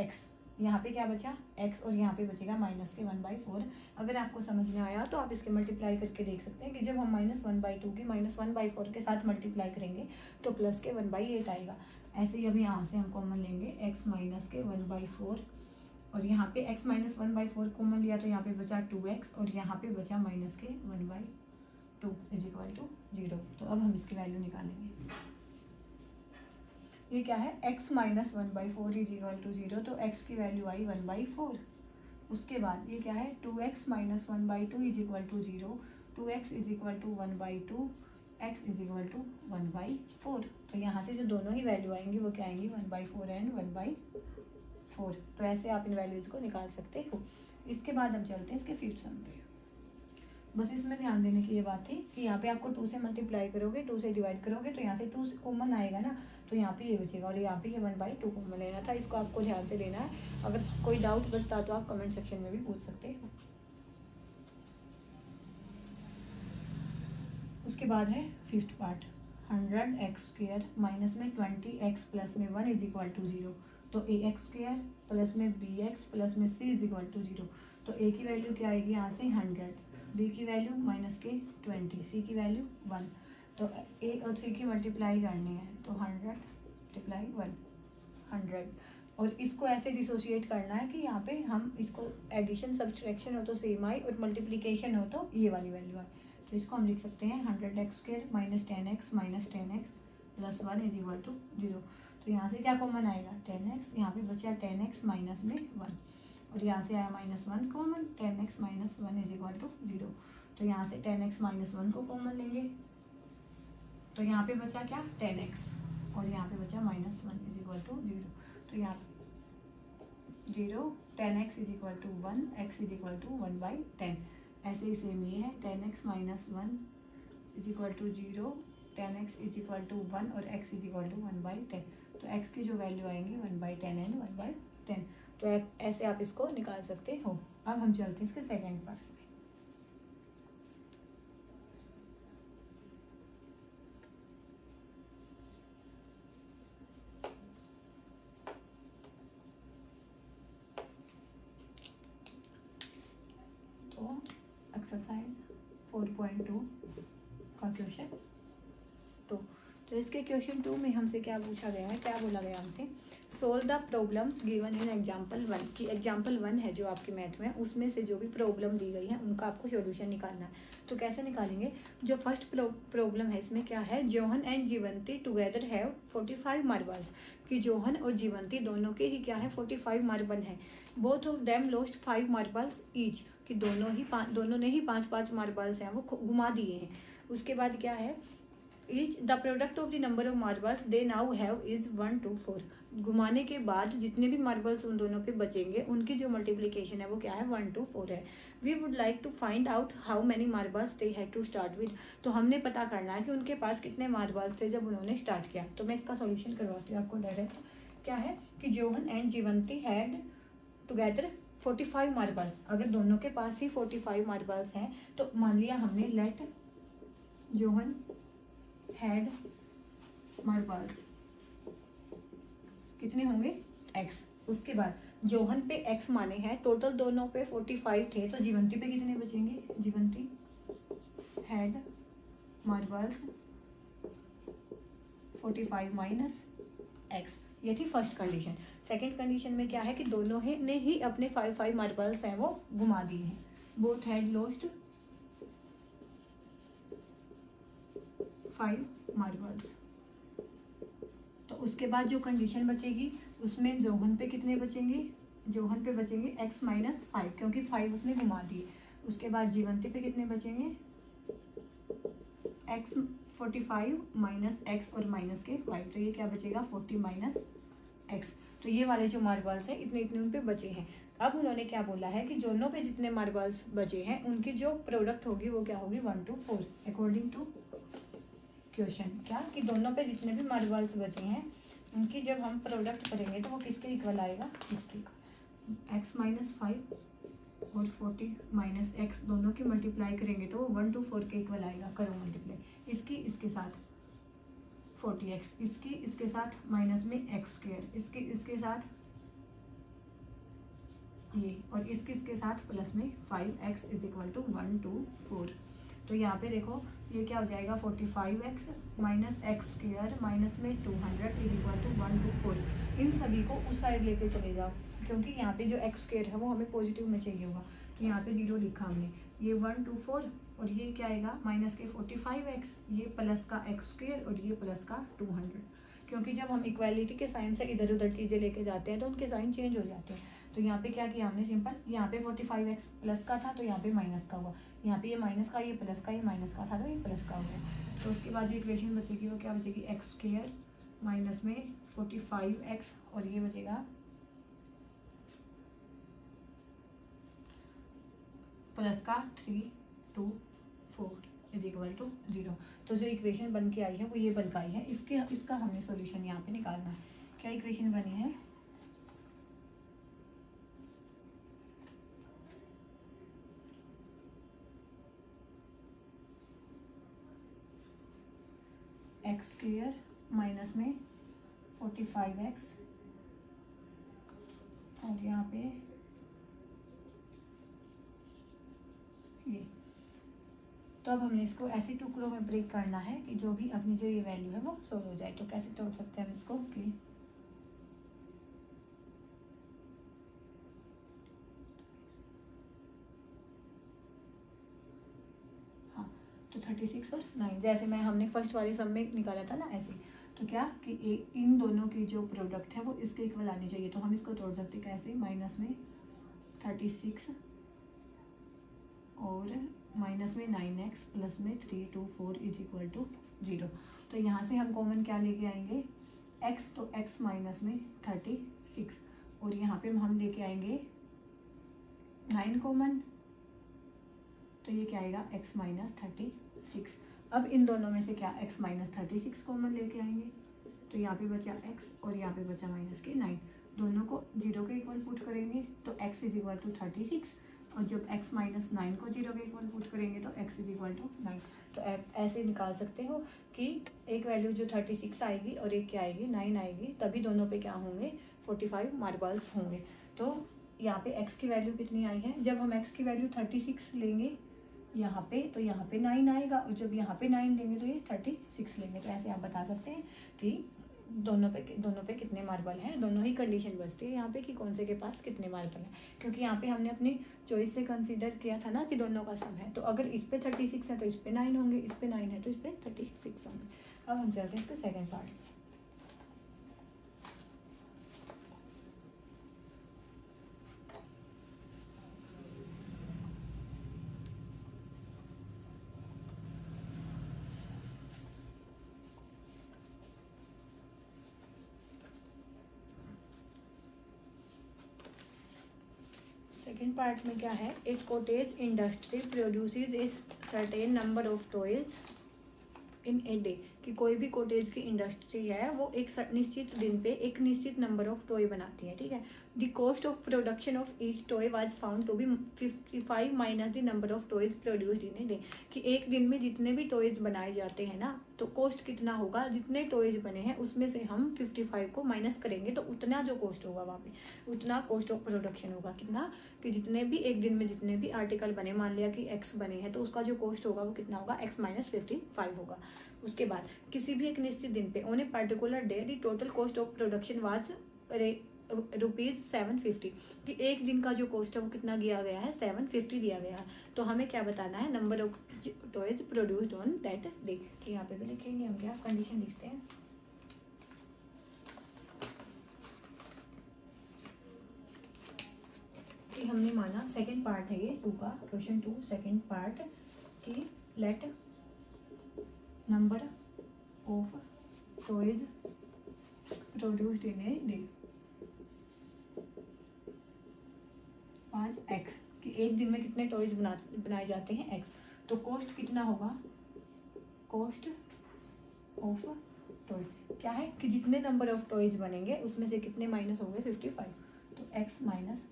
x, यहाँ पे क्या बचा x और यहाँ पे बचेगा माइनस के 1/4। अगर आपको समझ में आया तो आप इसके मल्टीप्लाई करके देख सकते हैं कि जब हम -1/2 की -1/4 के साथ मल्टीप्लाई करेंगे तो प्लस के 1/8 आएगा। ऐसे ही अभी यहाँ से हम कॉमन लेंगे x माइनस के 1/4 और यहाँ पे x माइनस 1/4 कॉमन लिया तो यहाँ पे बचा 2x और यहाँ पे बचा माइनस के 1/2 इज इक्वल टू 0। तो अब हम इसकी वैल्यू निकालेंगे। ये क्या है x minus 1/4 is equal to 0, तो x की वैल्यू आई 1/4। उसके बाद ये क्या है 2x minus 1/2 is equal to 0, 2x is equal to 1/2, x is equal to 1/4। तो यहाँ से जो दोनों ही वैल्यू आएंगी वो क्या आएंगी 1/4 एंड 1/4। तो ऐसे आप इन वैल्यूज को निकाल सकते हो। इसके बाद हम चलते हैं इसके फिफ्थ सम पे। बस इसमें ध्यान देने की ये बात थी कि यहाँ पे आपको 2 से मल्टीप्लाई करोगे, 2 से डिवाइड करोगे तो यहाँ से 2 कॉमन आएगा ना, तो यहाँ पे ये बचेगा और यहाँ पे ये 1/2 कॉमन लेना था। इसको आपको ध्यान से लेना है। अगर कोई डाउट बचता तो आप कमेंट सेक्शन में भी पूछ सकते हो। उसके बाद है 5th पार्ट, 100x² माइनस में 20x प्लस में 1 इज इक्वल टू 0। तो ax² प्लस में bx प्लस में c इज इक्वल टू 0। तो a की वैल्यू क्या आएगी यहाँ से 100, b की वैल्यू माइनस के 20, c की वैल्यू 1। तो a और c की मल्टीप्लाई करनी है, तो 100 मल्टीप्लाई 100। और इसको ऐसे डिसोशिएट करना है कि यहाँ पे हम इसको एडिशन सब्सट्रैक्शन हो तो सेम आए और मल्टीप्लिकेशन हो तो ये वाली वैल्यू आए। तो इसको हम लिख सकते हैं 100x² minus 10x plus 1 is equal to 0। तो यहाँ से क्या कॉमन आएगा 10x, यहाँ पे बचा 10x माइनस में 1 और यहाँ से आया -1 common, 10x minus 1 is equal to 0। तो यहाँ से 10x माइनस 1 को कॉमन लेंगे, तो यहाँ पे बचा क्या 10x और यहाँ पे बचा -1 इज इक्वल टू 0। तो यहाँ 0, 10x is equal to 1, x is equal to 1/10। ऐसे ही सेम ये है 10x minus 1 is equal to 0, 10x is equal to 1 और x इज इक्वल टू 1/10। तो x की जो वैल्यू आएंगी 1/10 एंड 1/10। तो ऐसे आप इसको निकाल सकते हो। अब हम चलते हैं इसके सेकेंड पार्ट में। तो एक्सरसाइज 4.2 का क्वेश्चन 2। तो इसके क्वेश्चन 2 में हमसे क्या पूछा गया है, क्या बोला गया हमसे, solve the problems given in example 1 की एग्जाम्पल 1 है जो आपके मैथ में, उसमें से जो भी प्रॉब्लम दी गई है उनका आपको सॉल्यूशन निकालना है। तो कैसे निकालेंगे, जो फर्स्ट प्रॉब्लम है इसमें क्या है, Johan and Jeevanti together have 45 marbles, कि जोहन और जीवंती दोनों के ही क्या है 45 मार्बल हैं। Both of them lost 5 marbles each, कि दोनों ने ही 5-5 मार्बल्स हैं वो घुमा दिए हैं। उसके बाद क्या है, etch the product of the number of marbles they now have is 1 to 4। घुमाने के बाद जितने भी मार्बल्स उन दोनों पे बचेंगे उनकी जो मल्टीप्लिकेशन है वो क्या है 1 to 4 है। We would like to find out how many marbles they had to start with. तो हमने पता करना है कि उनके पास कितने मार्बल्स थे जब उन्होंने स्टार्ट किया। तो मैं इसका सॉल्यूशन करवाती हूँ आपको डायरेक्ट। क्या है कि John and Jeevanti had together 45 marbles. अगर दोनों के पास ही 45 मार्बल्स हैं तो मान लिया हमने लेट जोहन हैड मार्बल्स कितने होंगे x। उसके बाद जोहन पे x माने हैं, टोटल दोनों पे 45 थे, तो जीवंती पे कितने बचेंगे, जीवंती हैड मार्बल्स 45 माइनस x। ये थी फर्स्ट कंडीशन। सेकंड कंडीशन में क्या है कि दोनों ने ही अपने 5 मार्बल्स हैं वो घुमा दिए हैं। Both had lost 5 marbles. तो उसके बाद जो कंडीशन बचेगी उसमें जोहन पे कितने बचेंगे, जोहन पे बचेंगे x माइनस 5, क्योंकि 5 उसने घुमा दिए। उसके बाद जीवंती पे कितने बचेंगे x 45 माइनस x और माइनस के 5, तो ये क्या बचेगा 40 माइनस x। तो ये वाले जो मार्बल्स हैं इतने उन पे बचे हैं। अब उन्होंने क्या बोला है कि दोनों पे जितने मार्बल्स बचे हैं उनकी जो प्रोडक्ट होगी वो क्या होगी 1 to 4 अकॉर्डिंग टू क्वेश्चन। क्या कि दोनों पे जितने भी मार्बल्स बचे हैं उनकी जब हम प्रोडक्ट करेंगे तो वो किसके इक्वल आएगा, इसके x माइनस 5 और 40 माइनस x दोनों की मल्टीप्लाई करेंगे तो वो 1 to 4 के इक्वल आएगा। करो मल्टीप्लाई, इसकी इसके साथ 40x, इसकी इसके साथ माइनस में x², इसके इसके साथ ये और इसके इसके साथ प्लस में 5x is equal to 1 to 4। तो यहाँ पे देखो ये क्या हो जाएगा 45x माइनस x² माइनस में 200 इज इक्वल टू 1 to 4। इन सभी को उस साइड लेके चले जाओ क्योंकि यहाँ पे जो x² है वो हमें पॉजिटिव में चाहिए होगा। तो यहाँ पे 0 लिखा हमने, ये 1 to 4 और ये क्या आएगा माइनस के 45x, ये प्लस का x² और ये प्लस का 200। क्योंकि जब हम इक्वालिटी के साइन से इधर उधर चीज़ें लेके जाते हैं तो उनके साइन चेंज हो जाते हैं। तो यहाँ पे क्या किया हमने सिंपल, यहाँ पे 45x प्लस का था तो यहाँ पे माइनस का हुआ, यहाँ पे ये माइनस का, ये प्लस का, ये माइनस का था तो ये प्लस का हो गया। तो उसके बाद जो इक्वेशन बचेगी वो क्या बचेगी x² माइनस में 45x और ये बचेगा प्लस का 3 4 इज इक्वल टू 0। तो जो इक्वेशन बन के आई है वो ये बन के आई है। इसका हमें सॉल्यूशन यहाँ पे निकालना है। क्या इक्वेशन बनी है? एक्स स्क्वायर माइनस में 45x और यहाँ पे ये। तो अब हमने इसको ऐसे टुकड़ों में ब्रेक करना है कि जो भी अपनी जो ये वैल्यू है वो सोल्व हो जाए। तो कैसे तोड़ सकते हैं हम इसको कि हाँ, तो 36 और 9 जैसे हमने फर्स्ट वाले सम में निकाला था ना, ऐसे। तो क्या कि इन दोनों की जो प्रोडक्ट है वो इसके इक्वल आनी चाहिए। तो हम इसको तोड़ सकते हैं कैसे? माइनस में 36 और माइनस में 9x प्लस में 324 इज इक्वल टू 0। तो यहाँ से हम कॉमन क्या लेके आएंगे? x, तो x माइनस में 36 और यहाँ पे हम लेके आएंगे 9 कॉमन, तो ये क्या आएगा? x minus 36। अब इन दोनों में से क्या x माइनस 36 कॉमन लेके आएंगे, तो यहाँ पे बचा x और यहाँ पे बचा माइनस के 9। दोनों को 0 के इक्वल पुट करेंगे तो x इज इक्वल टू 36 और जब x माइनस 9 को 0 के इक्वल पुट करेंगे तो x इज इक्वल टू 9। तो ऐसे निकाल सकते हो कि एक वैल्यू जो 36 आएगी और एक क्या आएगी? 9 आएगी, तभी दोनों पे क्या होंगे? 45 मार्बल्स होंगे। तो यहाँ पे x की वैल्यू कितनी आई है? जब हम x की वैल्यू 36 लेंगे यहाँ पे, तो यहाँ पे 9 आएगा और जब यहाँ पे 9 लेंगे तो ये 36 लेंगे। तो ऐसे आप बता सकते हैं कि दोनों पे कितने मार्बल हैं। दोनों ही कंडीशन बचती है यहाँ पे कि कौन से के पास कितने मार्बल हैं, क्योंकि यहाँ पे हमने अपनी चॉइस से कंसीडर किया था ना कि दोनों का सम है। तो अगर इस पे 36 है तो इस पे 9 होंगे, इस पे 9 है तो इस पे 36 होंगे। अब हम चलते हैं इसका सेकेंड पार्ट। सेकेंड पार्ट में क्या है? एक cottage industry produces a certain number of toys in a day, कि कोई भी कॉटेज की इंडस्ट्री है वो एक निश्चित दिन पे एक निश्चित नंबर ऑफ टॉय बनाती है, ठीक है। The cost of production of each toy was found to be 55 minus the number of toys produced in a day, कि एक दिन में जितने भी टॉयज बनाए जाते हैं ना, तो कॉस्ट कितना होगा? जितने टॉयज बने हैं उसमें से हम 55 को माइनस करेंगे तो उतना जो कॉस्ट होगा वहाँ पे उतना कॉस्ट ऑफ प्रोडक्शन होगा। कितना? कि जितने भी एक दिन में जितने भी आर्टिकल बने, मान लिया कि x बने हैं, तो उसका जो कॉस्ट होगा वो कितना होगा? x माइनस 55 होगा। उसके बाद किसी भी एक निश्चित दिन पे on a particular day the total cost of production was ₹750, कि एक दिन का जो कॉस्ट है वो कितना दिया गया है? 750 दिया गया है। तो हमें क्या बताना है? Number of toys produced on that day. कि यहाँ पे भी लिखेंगे हम, क्या कंडीशन लिखते हैं कि हमने माना सेकंड पार्ट है ये 2 का, क्वेश्चन 2 सेकंड पार्ट, कि let number of toys produced in a day आज x, कि एक दिन में कितने टॉयज बनाए जाते हैं x। तो कॉस्ट कितना होगा? कॉस्ट ऑफ टॉयज क्या है? कि जितने नंबर ऑफ टॉयज बनेंगे उसमें से कितने माइनस होंगे? 55। तो x माइनस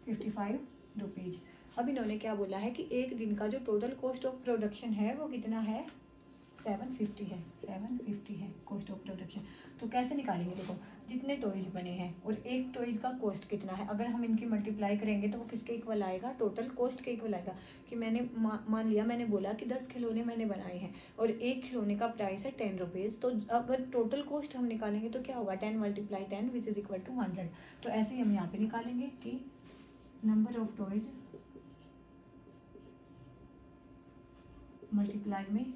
55 रुपीज। अब इन्होंने क्या बोला है कि एक दिन का जो टोटल कॉस्ट ऑफ प्रोडक्शन है वो कितना है? 750 है। 750 है कॉस्ट ऑफ प्रोडक्शन। तो कैसे निकालेंगे? देखो, जितने टॉयज बने हैं और एक टॉयज का कॉस्ट कितना है, अगर हम इनकी मल्टीप्लाई करेंगे तो वो किसके इक्वल आएगा? टोटल कॉस्ट के इक्वल आएगा। कि मैंने मान लिया, मैंने बोला कि 10 खिलौने मैंने बनाए हैं और एक खिलौने का प्राइस है 10 रुपीज़। तो अगर टोटल कॉस्ट हम निकालेंगे तो क्या होगा? 10 × 10 विच इज इक्वल टू 100। तो ऐसे ही हम यहाँ पे निकालेंगे कि नंबर ऑफ टॉयज मल्टीप्लाई में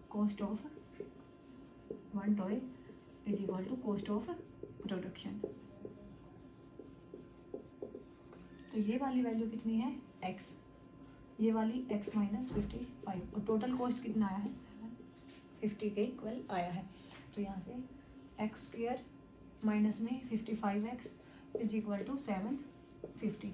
cost of 1 toy is equal to cost of production. तो ये वाली वैल्यू कितनी है? x, ये वाली x माइनस 55 और टोटल कॉस्ट कितना आया है? 750 के इक्वल आया है। तो यहाँ से एक्स स्क्वायर माइनस में 55x is equal to 750।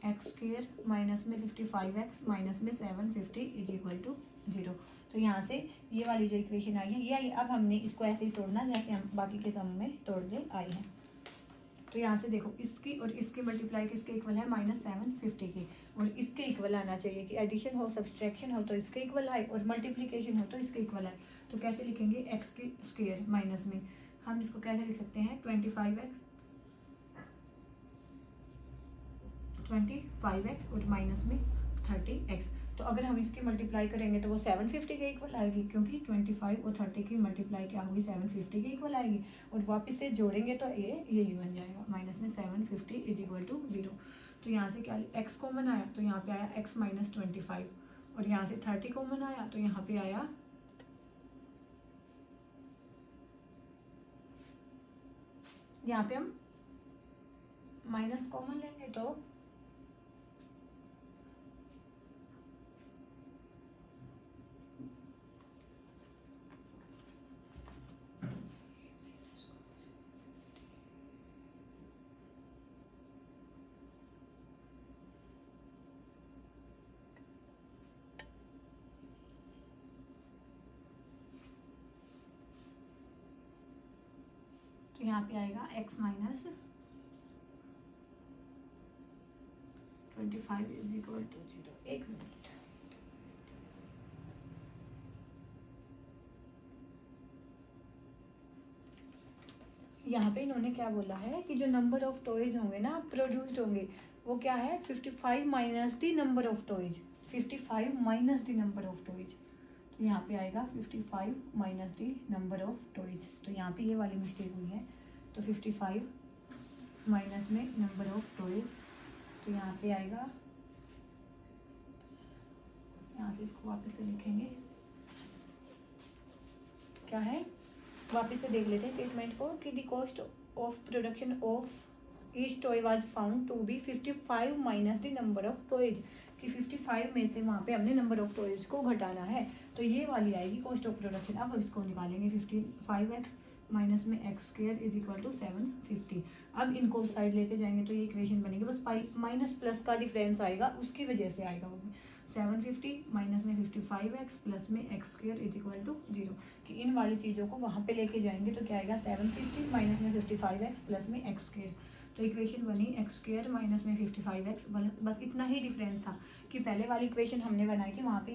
X square minus में 55x माइनस में 750 इज इक्वल टू 0। तो यहाँ से ये वाली जो इक्वेशन आई है ये आई। अब हमने इसको ऐसे ही तोड़ना जैसे हम बाकी के सम में तोड़ते आए हैं। तो यहाँ से देखो इसकी और इसकी मल्टीप्लाई किसके इक्वल है, -750 के, और इसके इक्वल आना चाहिए कि एडिशन हो सब्सट्रैक्शन हो तो इसके इक्वल आए और मल्टीप्लिकेशन हो तो इसके इक्वल आए। तो कैसे लिखेंगे, एक्स की स्क्वायर माइनस में हम इसको कैसे लिख सकते हैं 25x और माइनस में 30x। तो अगर हम इसकी मल्टीप्लाई करेंगे तो वो 750 के इक्वल आएगी, क्योंकि 25 और 30 की मल्टीप्लाई क्या होगी 750 के इक्वल आएगी। और वापस से जोड़ेंगे तो ये यही बन जाएगा, माइनस में 750 इज इक्वल टू 0। तो यहाँ से क्या x कॉमन आया तो यहाँ पे आया x माइनस 25, और यहाँ से 30 कॉमन आया तो यहाँ पे आया यहाँ पे हम माइनस कॉमन लेंगे तो यहाँ पे आएगा x minus 25 is equal to 0। एक मिनट, यहाँ पे इन्होंने क्या बोला है कि जो नंबर ऑफ टॉयज होंगे ना प्रोड्यूस्ड होंगे वो क्या है 55 minus the number of toys, 55 minus the number of toys. तो यहाँ पे आएगा 55 minus the number of toys. तो यहाँ पे ये वाली मिस्टेक हुई है। तो 55 माइनस में नंबर ऑफ टॉयज, तो यहाँ पे आएगा, यहाँ से इसको वापस से लिखेंगे क्या है, वापस से देख लेते हैं स्टेटमेंट को कि the cost of production of each toy was found to be 55 minus the number of toys, कि 55 में से वहाँ पे हमने नंबर ऑफ टॉयज को घटाना है। तो ये वाली आएगी कॉस्ट ऑफ प्रोडक्शन। अब हम इसको निकालेंगे 55x माइनस में x square is equal to 750। अब इनको साइड लेके जाएंगे तो ये इक्वेशन बनेगी, बस माइनस प्लस का डिफरेंस आएगा उसकी वजह से आएगा वो 750 माइनस में 55x प्लस में x square is equal to 0, कि इन वाली चीज़ों को वहाँ पे लेके जाएंगे तो क्या आएगा 750 माइनस में 55x प्लस में एक्स स्क्वायर। तो इक्वेशन बनी एक्स स्क्वायर माइनस में 55x। बस इतना ही डिफरेंस था कि पहले वाली इक्वेशन हमने बनाई थी वहाँ पे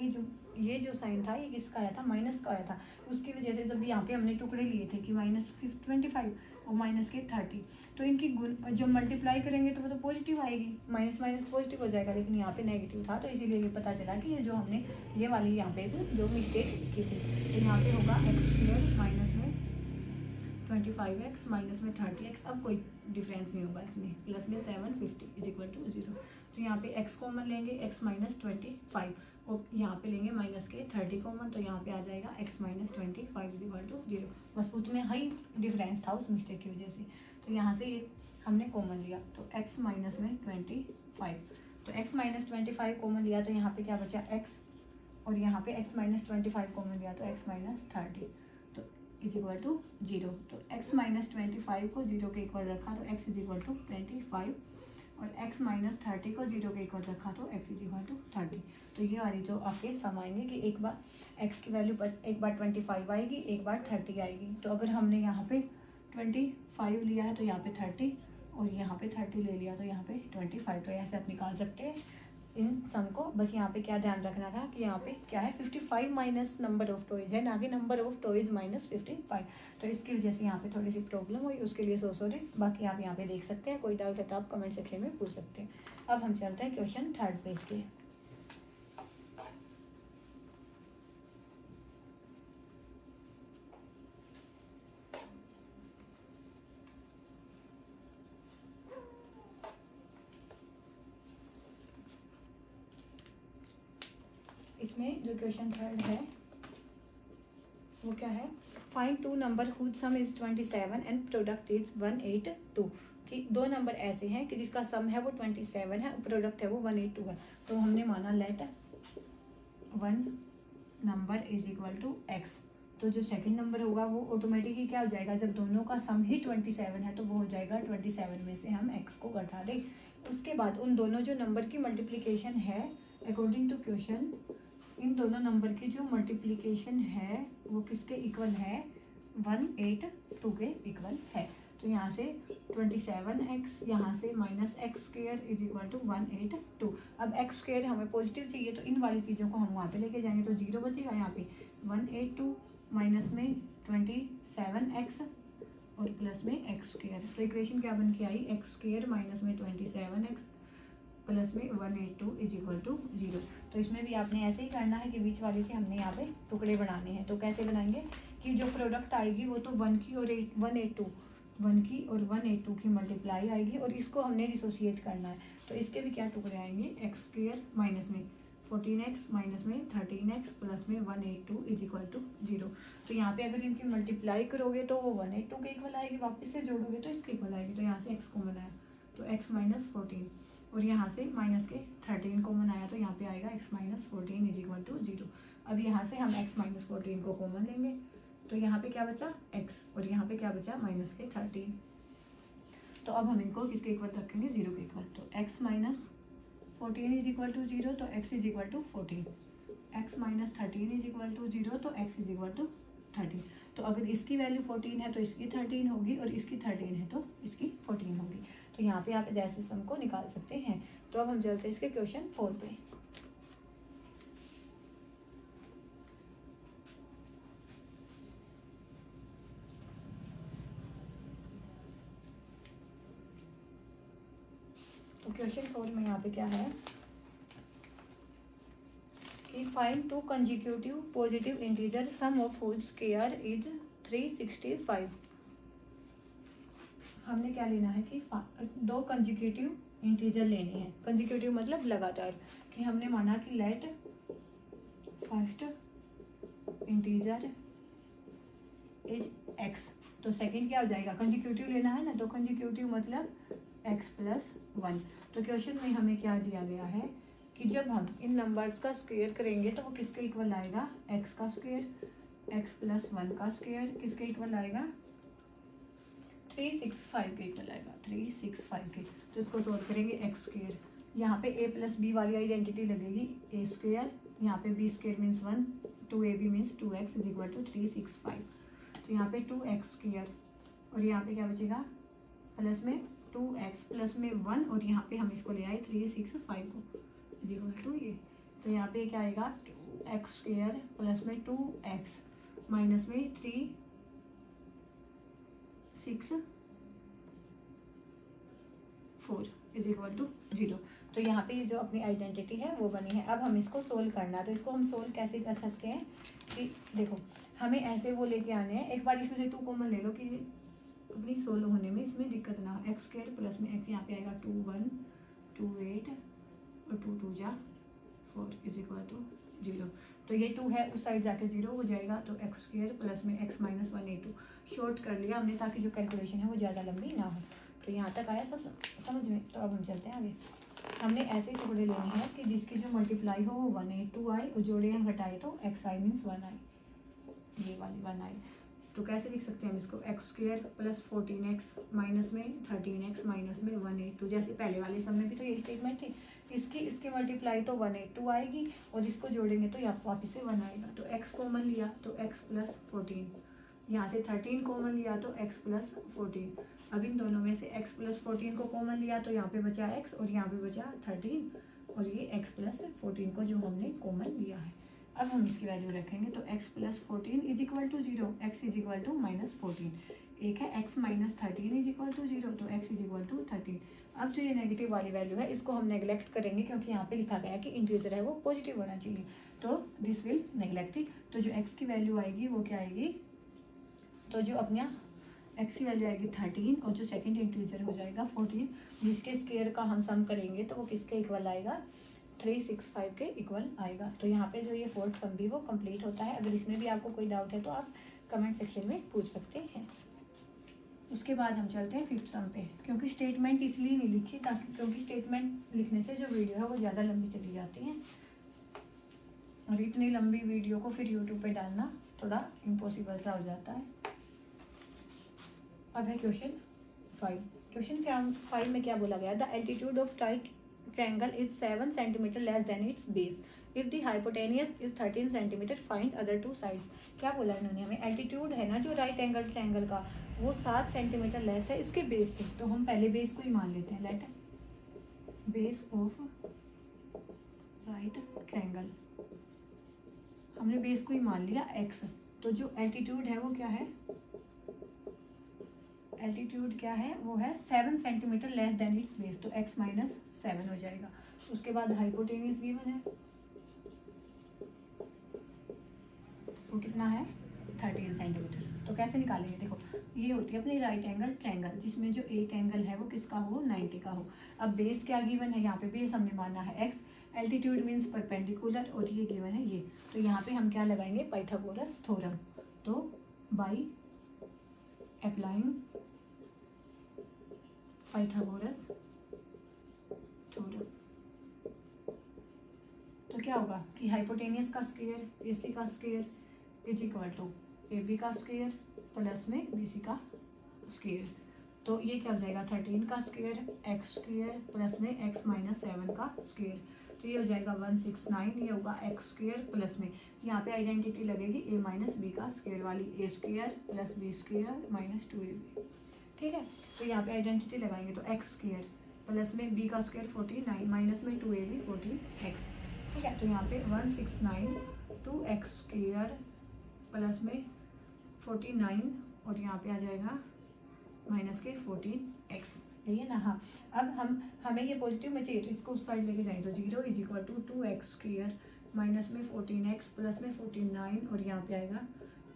ये जो साइन था ये किसका आया था, माइनस का आया था। उसकी वजह से जब यहाँ पे हमने टुकड़े लिए थे कि -25 और माइनस के 30, तो इनकी गुण जब मल्टीप्लाई करेंगे तो वो तो पॉजिटिव आएगी, माइनस माइनस पॉजिटिव हो जाएगा, लेकिन यहाँ पे नेगेटिव था। तो इसीलिए ये पता चला कि ये जो हमने ये वाली यहाँ पे जो मिस्टेक की थी, तो यहाँ पे होगा एक्स स्क्वायर माइनस में 25x माइनस में 30x। अब कोई डिफरेंस नहीं होगा इसमें, प्लस में 750 इज इक्वल टू 0। तो यहाँ पे x कॉमन लेंगे, x माइनस 25, और यहाँ पे लेंगे माइनस के 30 कॉमन, तो यहाँ पे आ जाएगा x minus 25 is equal to 0। बस उतने हाई डिफरेंस था उस मिस्टेक की वजह से। तो यहाँ से ये हमने कॉमन लिया तो x माइनस में 25, तो x माइनस 25 कॉमन लिया तो यहाँ पे क्या बचा x, और यहाँ पे x माइनस 25 कॉमन लिया तो x माइनस 30 तो इज इक्वल टू 0। तो x माइनस 25 को 0 के इक्वल रखा तो x इज इक्वल टू 25, और x माइनस 30 को 0 के इक्वल रखा तो x इज इक्वल टू 30। तो ये वाली जो आपके सम आएंगे कि एक बार x की वैल्यू पर एक बार 25 आएगी, एक बार 30 आएगी। तो अगर हमने यहाँ पे 25 लिया है तो यहाँ पे 30, और यहाँ पे 30 ले लिया तो यहाँ पे 25। तो ऐसे आप निकाल सकते हैं इन सम को। बस यहाँ पे क्या ध्यान रखना था कि यहाँ पे क्या है 55 माइनस नंबर ऑफ टॉयज है, ना कि नंबर ऑफ टॉयज माइनस 55। तो इसकी वजह से यहाँ पे थोड़ी सी प्रॉब्लम हुई, उसके लिए सॉरी। बाकी आप यहाँ पे देख सकते हैं, कोई डाउट है तो आप कमेंट सेक्शन में पूछ सकते हैं। अब हम चलते हैं क्वेश्चन 3rd पेज के। इसमें जो क्वेश्चन 3rd है वो क्या है, find 2 number whose sum is 27 and product is 182। कि 2 नंबर ऐसे हैं कि जिसका सम है वो 27 है और प्रोडक्ट है वो 182 है। तो हमने माना let 1 number is equal to x। तो जो सेकंड नंबर होगा वो ऑटोमेटिकली क्या हो जाएगा, जब दोनों का सम ही 27 है तो वो हो जाएगा 27 में से हम x को घटा दें, उसके बाद उन दोनों जो नंबर की मल्टीप्लिकेशन है अकॉर्डिंग टू क्वेश्चन, इन दोनों नंबर की जो मल्टीप्लिकेशन है वो किसके इक्वल है, 182 के इक्वल है। तो यहाँ से 27x, यहाँ से -x² इज इक्वल टू 182। अब x² हमें पॉजिटिव चाहिए तो इन वाली चीज़ों को हम वहाँ पे लेके जाएंगे, तो 0 बचेगा यहाँ पे, 182 माइनस में 27x और प्लस में x²। तो इक्वेशन क्या बन के आई, x² माइनस में 27x प्लस में 182 इज इक्वल टू 0। तो इसमें भी आपने ऐसे ही करना है कि बीच वाले के हमने यहाँ पे टुकड़े बनाने हैं। तो कैसे बनाएंगे कि जो प्रोडक्ट आएगी वो तो 1 की और 182 की मल्टीप्लाई आएगी और इसको हमने डिसोशिएट करना है। तो इसके भी क्या टुकड़े आएंगे, x² माइनस में 14x माइनस में 13x प्लस में 182 इज इक्वल टू 0। तो यहाँ पे अगर इनकी मल्टीप्लाई करोगे तो वो 182 के इक्वल आएगी, वापस से जोड़ोगे तो इसके इक्वल आएगी। तो यहाँ से x कॉमन आया तो x माइनस 14 और यहाँ से माइनस के 13 कॉमन आया तो यहाँ पे आएगा x minus 14 is equal to 0। अब यहाँ से हम x माइनस 14 को कॉमन लेंगे तो यहाँ पे क्या बचा x और यहाँ पे क्या बचा माइनस के 13। तो अब हम इनको किसके इक्वल रखेंगे, 0 के इक्वल। तो x minus 14 is equal to 0 तो x is equal to 14, x minus 13 is equal to 0 तो x इज इक्वल टू 13। तो अगर इसकी वैल्यू 14 है तो इसकी 13 होगी और इसकी 13 है तो इसकी 14 होगी। तो यहाँ पे आप जैसे सम को निकाल सकते हैं। तो अब हम चलते हैं इसके क्वेश्चन 4 पे। तो क्वेश्चन 4 में यहाँ पे क्या है कि find 2 consecutive positive integer sum of which square is 365। हमने क्या लेना है कि 2 कंसेक्यूटिव इंटीजर लेने हैं। कंसेक्यूटिव मतलब लगातार, कि हमने माना कि let first integer is x, तो सेकंड क्या हो जाएगा, कंसेक्यूटिव लेना है ना, तो कंसेक्यूटिव मतलब x प्लस 1। तो क्वेश्चन में हमें क्या दिया गया है कि जब हम इन नंबर्स का स्क्वायर करेंगे तो वो किसके इक्वल आएगा, x का स्क्वायर, x प्लस 1 का स्क्वायर किसके इक्वल आएगा, 365 के इक्वल आएगा, 365 के। तो इसको सॉल्व करेंगे x स्क्वायर, यहाँ पे a प्लस बी वाली आइडेंटिटी लगेगी, a स्क्वायर, यहाँ पे b square means 1, 2ab means 2x is equal to 365। तो यहाँ पे 2x स्क्वायर और यहाँ पे क्या बचेगा प्लस में 2x प्लस में 1 और यहाँ पे हम इसको ले आए 365 को इज इक्वल टू ये। तो यहाँ पे क्या आएगा 2x स्क्वायर प्लस में 2x माइनस में 364 इज इक्वल टू 0। तो यहाँ पे जो अपनी आइडेंटिटी है वो बनी है। अब हम इसको सोल्व करना है। तो इसको हम सोल्व कैसे कर सकते हैं कि देखो हमें ऐसे वो लेके आने हैं, एक बार इसमें से 2 कॉमन ले लो कि अपनी सोल्व होने में इसमें दिक्कत ना हो। एक्स स्क्वायर प्लस में एक्स यहाँ पे आएगा 2 1 2 8 और 2 2 जा 4 इज इक्वल टू 0। तो ये 2 है उस साइड जाके 0 हो जाएगा। तो एक्स स्क्वायर प्लस में एक्स माइनस 182 शॉर्ट कर लिया हमने ताकि जो कैलकुलेशन है वो ज़्यादा लंबी ना हो। तो यहाँ तक आया सब समझ में। तो अब हम चलते हैं आगे। हमने ऐसे टुकड़े लेने हैं कि जिसकी जो मल्टीप्लाई हो वो 182 आए और जोड़े हम घटाए तो एक्स आई मीन्स 1 आई, ये वाली 1 आई। तो कैसे लिख सकते हैं हम इसको, x square plus 14x minus में 13x माइनस में 182। जैसे पहले वाले समय भी तो यही स्टेटमेंट थी। इसकी मल्टीप्लाई तो 182 आएगी और इसको जोड़ेंगे तो यहाँ वापस से 1 आएगा। तो x कॉमन लिया तो x प्लस 14, यहाँ से 13 कॉमन लिया तो x प्लस 14। अब इन दोनों में से x प्लस 14 को कॉमन लिया तो यहाँ पे बचा x और यहाँ पे बचा 13 और ये x प्लस 14 को जो हमने कॉमन लिया है। अब हम इसकी वैल्यू रखेंगे तो x plus 14 is equal to 0, x is equal to minus 14। एक है x minus 13 is equal to 0, तो x इज इक्वल टू 13। अब जो ये नेगेटिव वाली वैल्यू है इसको हम नेगलेक्ट करेंगे क्योंकि यहाँ पे लिखा गया है कि इंटीजर है वो पॉजिटिव होना चाहिए, तो दिस विल नेगलेक्टेड। तो जो x की वैल्यू आएगी वो क्या आएगी, तो जो अपना x की वैल्यू आएगी 13 और जो सेकेंड इंटीजर हो जाएगा 14, जिसके स्क्वायर का हम सम करेंगे तो वो किसके इक्वल आएगा, 365 के इक्वल आएगा। तो यहाँ पे जो ये फोर्थ सम भी वो कंप्लीट होता है। अगर इसमें भी आपको कोई डाउट है तो आप कमेंट सेक्शन में पूछ सकते हैं। उसके बाद हम चलते हैं फिफ्थ सम पे, क्योंकि स्टेटमेंट इसलिए नहीं लिखी ताकि क्योंकि स्टेटमेंट लिखने से जो वीडियो है वो ज़्यादा लंबी चली जाती है और इतनी लंबी वीडियो को फिर यूट्यूब पे डालना थोड़ा इम्पॉसिबल सा हो जाता है। अब है क्वेश्चन 5। क्वेश्चन 5 में क्या बोला गया, the altitude of right triangle is 7 centimetre less than it's base if the hypotenuse is 13 centimetre find other two sides. क्या बोला इन्होंने हमें, एल्टीट्यूड है ना जो राइट एंगल ट्रायंगल का वो 7 सेंटीमीटर लेस है इसके बेस से, तो हम पहले बेस को ही मान लेते हैं, let base of right triangle, हमने बेस को ही मान लिया x। तो जो एल्टीट्यूड है वो क्या है, एल्टीट्यूड क्या है वो है 7 centimetre less than it's base, तो x माइनस 7 हो जाएगा। उसके बाद हाइपोटेनियस गिवन है वो कितना है 13 सेंटीमीटर। तो कैसे निकालेंगे, देखो ये होती है अपनी राइट एंगल ट्रायंगल जिसमें जो एक एंगल है वो किसका हो 90 का हो। अब बेस क्या गिवन है, यहाँ पे बेस हमने माना है x, एल्टीट्यूड मीन्स परपेंडिकुलर और ये गिवन है ये, तो यहाँ पे हम क्या लगाएंगे पाइथागोरस थ्योरम। तो बाई अप्लाइंग पाइथागोरस थ्योरम तो क्या होगा कि हाइपोटेनियस का स्क्वायर AC का square is equal to AB का स्क्वायर प्लस में BC का स्क्वायर, तो ये क्या हो जाएगा 13 का स्क्वायर x स्क्वायर प्लस में x माइनस 7 का स्क्वायर, तो ये हो जाएगा 169, ये होगा x स्क्वायर प्लस में यहाँ पे आइडेंटिटी लगेगी a माइनस बी का स्क्वायर वाली, a square plus b square minus 2ab, ठीक है। तो यहाँ पे आइडेंटिटी लगाएंगे तो x स्क्वायर प्लस में b का स्क्वायर 49 माइनस में 2ab 14x, ठीक है। तो यहाँ पे 169 2x स्क्वायर प्लस में 49 और यहाँ पे आ जाएगा माइनस के 14x, यही है ना। हाँ अब हमें ये पॉजिटिव में चाहिए तो इसको उस साइड लेके जाएं, तो 0 is equal to 2x square minus में 14x प्लस में 49 और यहाँ पे आएगा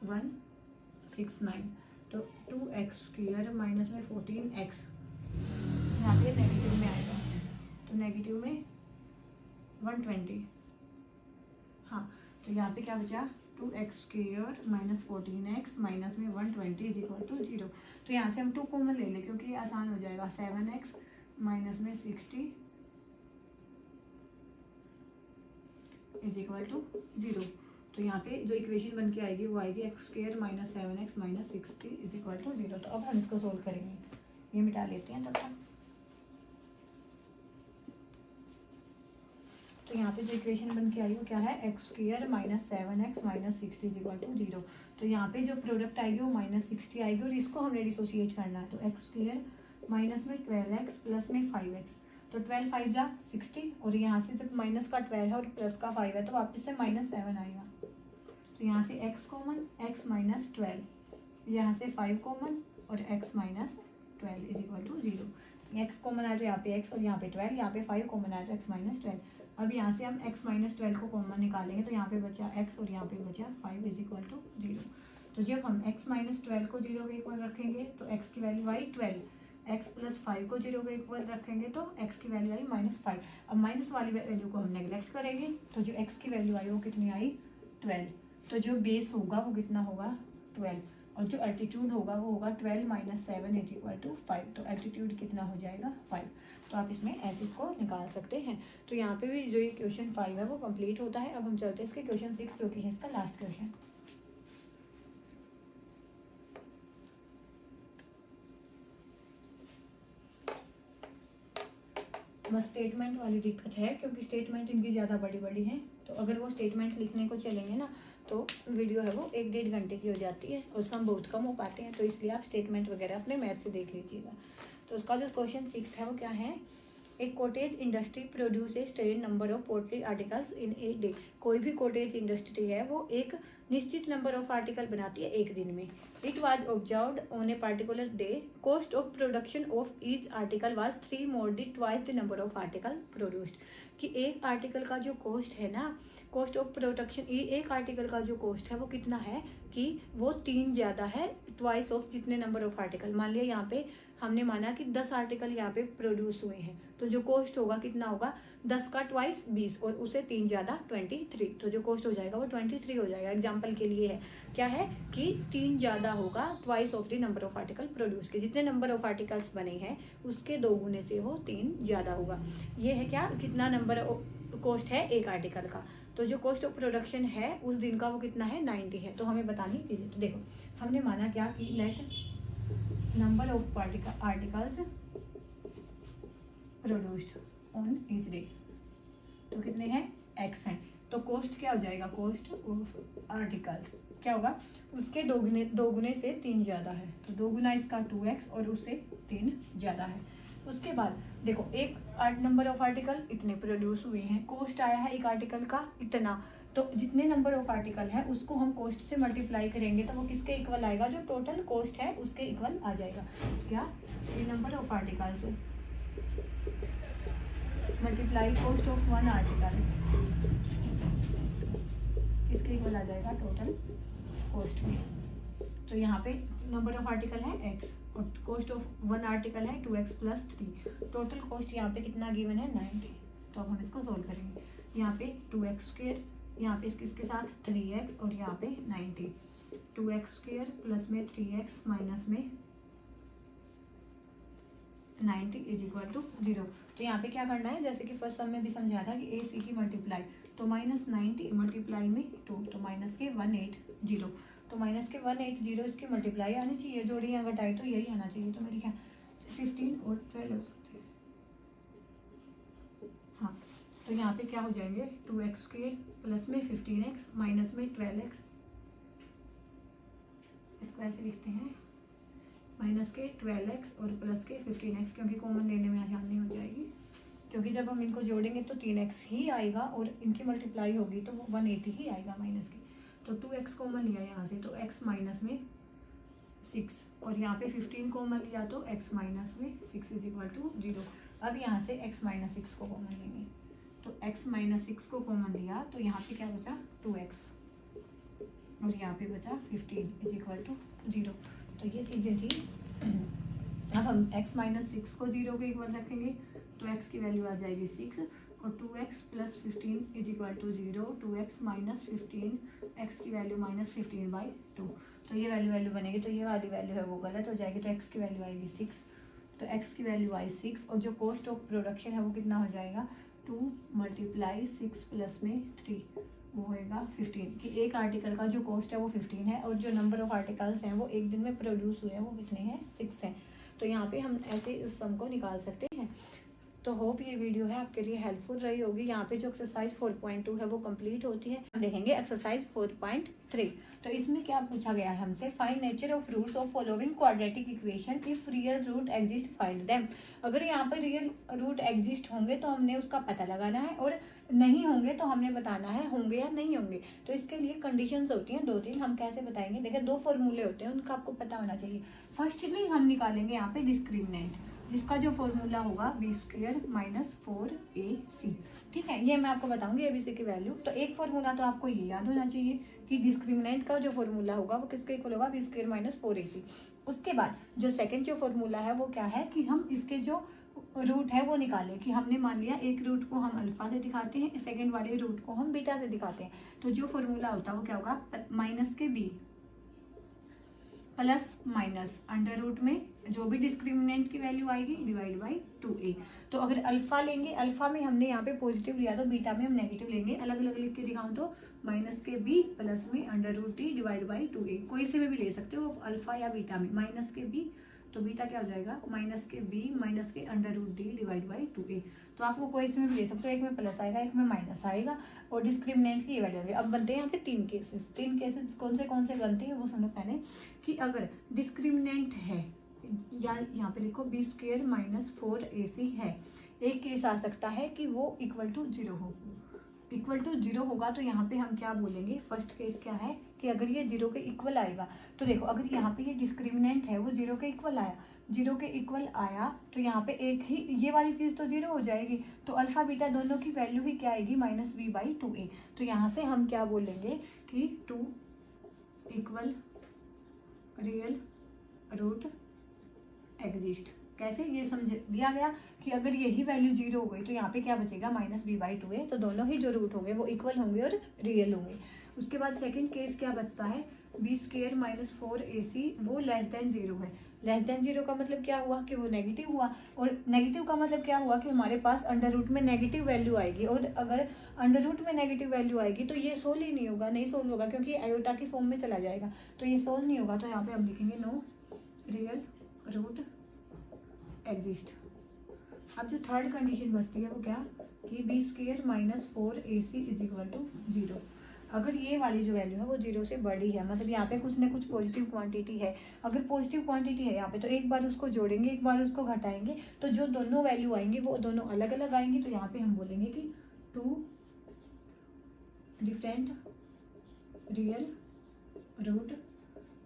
169, तो 2x स्क्वायर माइनस में 14x यहाँ पे नेगेटिव में आएगा, तो नेगेटिव में 120, हाँ तो यहाँ पे क्या बचा 2x square minus 14x minus में 120 इज इक्वल टू 0। तो यहाँ से हम 2 कॉमन ले लें क्योंकि ये आसान हो जाएगा, 7x माइनस में 60 इज इक्वल टू 0। तो यहाँ पे जो इक्वेशन बन के आएगी वो आएगी x square minus 7x minus 60 is equal to 0। तो अब हम इसको सोल्व करेंगे, ये मिटा लेते हैं तब तक। तो यहाँ पे जो इक्वेशन बन के आई वो क्या है x square minus 7x minus 60 is equal to 0। तो यहाँ पे जो प्रोडक्ट आएगी वो माइनस 60 आएगी और इसको हमने डिसोशिएट करना है, तो x स्क्वायर माइनस में 12x प्लस में 5x, तो 12 5 जा 60 और यहाँ से जब माइनस का 12 है और प्लस का 5 है तो वापस से माइनस 7 आएगा, तो यहाँ से x कॉमन x माइनस 12, यहाँ से 5 कॉमन और x minus 12 is equal to 0। x common आया तो यहाँ पे x और यहाँ पे 12, यहाँ पे 5 कॉमन आया तो x माइनस 12। अब यहाँ से हम x माइनस 12 को कॉमन निकालेंगे तो यहाँ पे बचा x और यहाँ पे बचा 5 इज इक्वल टू 0। तो जब हम x माइनस 12 को 0 के इक्वल रखेंगे तो x की वैल्यू आई 12, x प्लस 5 को 0 के इक्वल रखेंगे तो x की वैल्यू आई माइनस 5। अब माइनस वाली वैल्यू को हम नेगलेक्ट करेंगे तो जो x की वैल्यू आई वो कितनी आई 12, तो जो बेस होगा वो कितना होगा 12 और जो एल्टीट्यूड होगा वो होगा 12 माइनस 7 इज इक्वल टू 5, तो एल्टीट्यूड कितना हो जाएगा 5। तो आप इसमें ऐसे इसको निकाल सकते हैं। तो यहाँ पे भी जो ये क्वेश्चन 5 है वो कंप्लीट होता है। अब हम चलते हैं इसके क्वेश्चन 6 जो कि है इसका लास्ट क्वेश्चन। बस स्टेटमेंट वाली दिक्कत है क्योंकि स्टेटमेंट इनकी ज़्यादा बड़ी बड़ी है, तो अगर वो स्टेटमेंट लिखने को चलेंगे ना तो वीडियो है वो 1-1.5 घंटे की हो जाती है और सम बहुत कम हो पाते हैं, तो इसलिए आप स्टेटमेंट वगैरह अपने मैथ से देख लीजिएगा। तो उसका जो क्वेश्चन 6 है वो क्या है, एक cottage industry produce a stated number of poultry articles in a day. कोई भी कॉटेज इंडस्ट्री है वो एक निश्चित नंबर ऑफ आर्टिकल बनाती है एक दिन में। It was observed on a particular day, cost of production of each article was 3 more than twice the number of article produced. कि एक आर्टिकल का जो कॉस्ट है ना, कॉस्ट ऑफ प्रोडक्शन, एक आर्टिकल का जो कॉस्ट है वो कितना है कि वो 3 ज़्यादा है ट्वाइस ऑफ जितने नंबर ऑफ आर्टिकल। मान लिया यहाँ पे हमने माना कि 10 आर्टिकल यहाँ पे प्रोड्यूस हुए हैं, तो जो कॉस्ट होगा कितना होगा 10 का ट्वाइस 20 और उसे 3 ज़्यादा 23, तो जो कॉस्ट हो जाएगा वो 23 हो जाएगा। एग्जाम्पल के लिए है क्या है कि 3 ज़्यादा होगा twice of the number of article produce के, जितने नंबर ऑफ आर्टिकल्स बने हैं उसके 2 गुने से वो 3 ज़्यादा होगा। ये है क्या, कितना नंबर कॉस्ट है एक आर्टिकल का, तो जो कॉस्ट ऑफ प्रोडक्शन है उस दिन का वो कितना है 90 है, तो हमें बतानी चीज़ें। तो देखो हमने माना क्या कि let number of articles produced on each day. तो कितने हैं, x हैं। तो कोस्ट क्या हो जाएगा, कोस्ट ऑफ आर्टिकल क्या होगा, उसके दोगुने से 3 ज़्यादा है, तो दोगुना इसका 2x और उससे 3 ज़्यादा है। उसके बाद देखो एक नंबर ऑफ आर्टिकल इतने प्रोड्यूस हुए हैं, कोस्ट आया है एक आर्टिकल का इतना, तो जितने नंबर ऑफ आर्टिकल है उसको हम कोस्ट से मल्टीप्लाई करेंगे तो वो किसके इक्वल आएगा, जो टोटल कोस्ट है उसके इक्वल आ जाएगा। क्या, ये number of articles multiply cost of one article, इसके इक्वल आ जाएगा टोटल कोस्ट में। तो यहाँ पे नंबर ऑफ आर्टिकल है x और कॉस्ट ऑफ वन आर्टिकल है 2x + 3। टोटल कॉस्ट यहाँ पे कितना गिवन है, 90। तो अब हम इसको सोल्व करेंगे। यहाँ पे 2x², यहाँ पे इसके साथ 3x और यहाँ पे 90। 2x² प्लस में 3x माइनस में 90 = 0। तो यहाँ पे क्या करना है, जैसे कि फर्स्ट सम में भी समझा था कि AC की मल्टीप्लाई, तो -90 मल्टीप्लाई में 2, तो माइनस के 180, तो माइनस के 180 इसकी मल्टीप्लाई आनी चाहिए, जोड़ी यहाँ घटाई तो यही आना चाहिए। तो मेरी क्या 15 और 12 हो सकते हैं। हाँ, तो यहाँ पे क्या हो जाएंगे, 2x² प्लस में 15x माइनस में 12x, इसको ऐसे लिखते हैं, माइनस के 12x और प्लस के 15x, क्योंकि कॉमन लेने में आसानी हो जाएगी, क्योंकि जब हम इनको जोड़ेंगे तो 3x ही आएगा और इनकी मल्टीप्लाई होगी तो वो 180 ही आएगा माइनस की। तो 2x कॉमन लिया यहाँ से, तो x माइनस में 6 और यहाँ पे 15 कॉमन लिया तो x माइनस में 6 = 0। अब यहाँ से x माइनस 6 को कॉमन लेंगे, तो x माइनस 6 को कॉमन लिया तो यहाँ पे क्या बचा 2x और यहाँ पे बचा 15 = 0। तो ये चीज़ें थी। अब हम x माइनस 6 को 0 के इक्वल रखेंगे तो x की वैल्यू आ जाएगी 6 और 2x + 15 = 0। 2x माइनस 15, x की वैल्यू -15/2। तो ये वैल्यू बनेगी, तो ये वाली वैल्यू है वो गलत हो जाएगी, तो x की वैल्यू आएगी 6। तो x की वैल्यू आई 6 और जो कॉस्ट ऑफ प्रोडक्शन है वो कितना हो जाएगा, 2 × 6 प्लस में 3 वो होएगा 15। कि एक आर्टिकल का जो कॉस्ट है वो 15 है और जो नंबर ऑफ आर्टिकल्स हैं वो एक दिन में प्रोड्यूस हुए हैं वो कितने हैं, 6 हैं। तो यहाँ पे हम ऐसे इस सम को निकाल सकते हैं। तो होप ये वीडियो है आपके लिए हेल्पफुल रही होगी। यहाँ पे जो एक्सरसाइज 4.2 है वो कंप्लीट होती है। देखेंगे एक्सरसाइज 4.3। तो इसमें क्या पूछा गया है हमसे, find nature of roots of following quadratic equation if real root exist find them. अगर यहाँ पर रियल रूट एग्जिस्ट होंगे तो हमने उसका पता लगाना है और नहीं होंगे तो हमने बताना है होंगे या नहीं होंगे। तो इसके लिए कंडीशंस होती हैं 2-3, हम कैसे बताएंगे। देखिए 2 फॉर्मूले होते हैं, उनका आपको पता होना चाहिए। फर्स्टली हम निकालेंगे यहाँ पे डिस्क्रिमिनेंट, जिसका जो फॉर्मूला होगा b² - 4ac। ठीक है, ये मैं आपको बताऊंगी abc की वैल्यू। तो एक फॉर्मूला तो आपको ये याद होना चाहिए कि डिस्क्रिमिनेंट का जो फॉर्मूला होगा वो किसके इक्वल होगा, b² - 4ac। उसके बाद जो सेकंड जो फॉर्मूला है वो क्या है कि हम इसके जो रूट है वो निकालें। कि हमने मान लिया एक रूट को हम अल्फा से दिखाते हैं, सेकंड वाले रूट को हम बीटा से दिखाते हैं। तो जो फॉर्मूला होता है वो क्या होगा, -b plus minus under root में जो भी डिस्क्रिमिनेंट की वैल्यू आएगी /2a। तो अगर अल्फा लेंगे, अल्फा में हमने यहाँ पे पॉजिटिव लिया तो बीटा में हम नेगेटिव लेंगे। अलग अलग लिख के दिखाऊं तो -b प्लस में √t /2a, कोई से भी ले सकते हो अल्फा या बीटा में। -b तो बीटा क्या हो जाएगा, -b -√d /2a। तो आप वो कोई इसमें भी ले सकते हो, एक में प्लस आएगा एक में माइनस आएगा और डिस्क्रिमिनेंट की ये वैल्यू आएगी। अब बनते हैं यहाँ पे 3 केसेस। 3 केसेस कौन से बनते हैं वो सुनो पहले। कि अगर डिस्क्रिमिनेंट है या यहाँ पे लिखो b² - 4ac है, एक केस आ सकता है कि वो =0 हो। =0 होगा तो यहाँ पे हम क्या बोलेंगे, फर्स्ट केस क्या है कि अगर ये 0 के इक्वल आएगा। तो देखो अगर यहाँ पे ये डिस्क्रिमिनेंट है वो 0 के इक्वल आया, 0 के इक्वल आया तो यहाँ पे एक ही ये वाली चीज तो 0 हो जाएगी। तो अल्फा बीटा दोनों की वैल्यू ही क्या आएगी, -b/2a। तो यहाँ से हम क्या बोलेंगे कि 2 = रियल रूट एग्जिस्ट। कैसे, ये समझ दिया गया कि अगर यही वैल्यू 0 हो गई तो यहाँ पे क्या बचेगा, -b/2a। तो दोनों ही जो रूट होंगे वो इक्वल होंगे और रियल होंगे। उसके बाद सेकंड केस क्या बचता है, b² - 4ac वो <0 है। <0 का मतलब क्या हुआ कि वो नेगेटिव हुआ, और नेगेटिव का मतलब क्या हुआ कि हमारे पास अंडर रूट में नेगेटिव वैल्यू आएगी। और अगर अंडर रूट में नेगेटिव वैल्यू आएगी तो ये सोल्व ही नहीं होगा, नहीं सोल्व होगा क्योंकि आयोटा की फॉर्म में चला जाएगा, तो ये सोल्व नहीं होगा। तो यहाँ पे हम लिखेंगे नो रियल रूट एग्जिस्ट। अब जो थर्ड कंडीशन बचती है वो क्या, कि b square minus 4ac is equal to 0। अगर ये वाली जो वैल्यू है वो 0 से बड़ी है, मतलब यहाँ पे कुछ ना कुछ पॉजिटिव क्वांटिटी है, अगर पॉजिटिव क्वांटिटी है यहाँ पे तो एक बार उसको जोड़ेंगे एक बार उसको घटाएंगे, तो जो दोनों वैल्यू आएंगी वो दोनों अलग अलग आएंगी। तो यहाँ पे हम बोलेंगे कि 2 डिफरेंट रियल रूट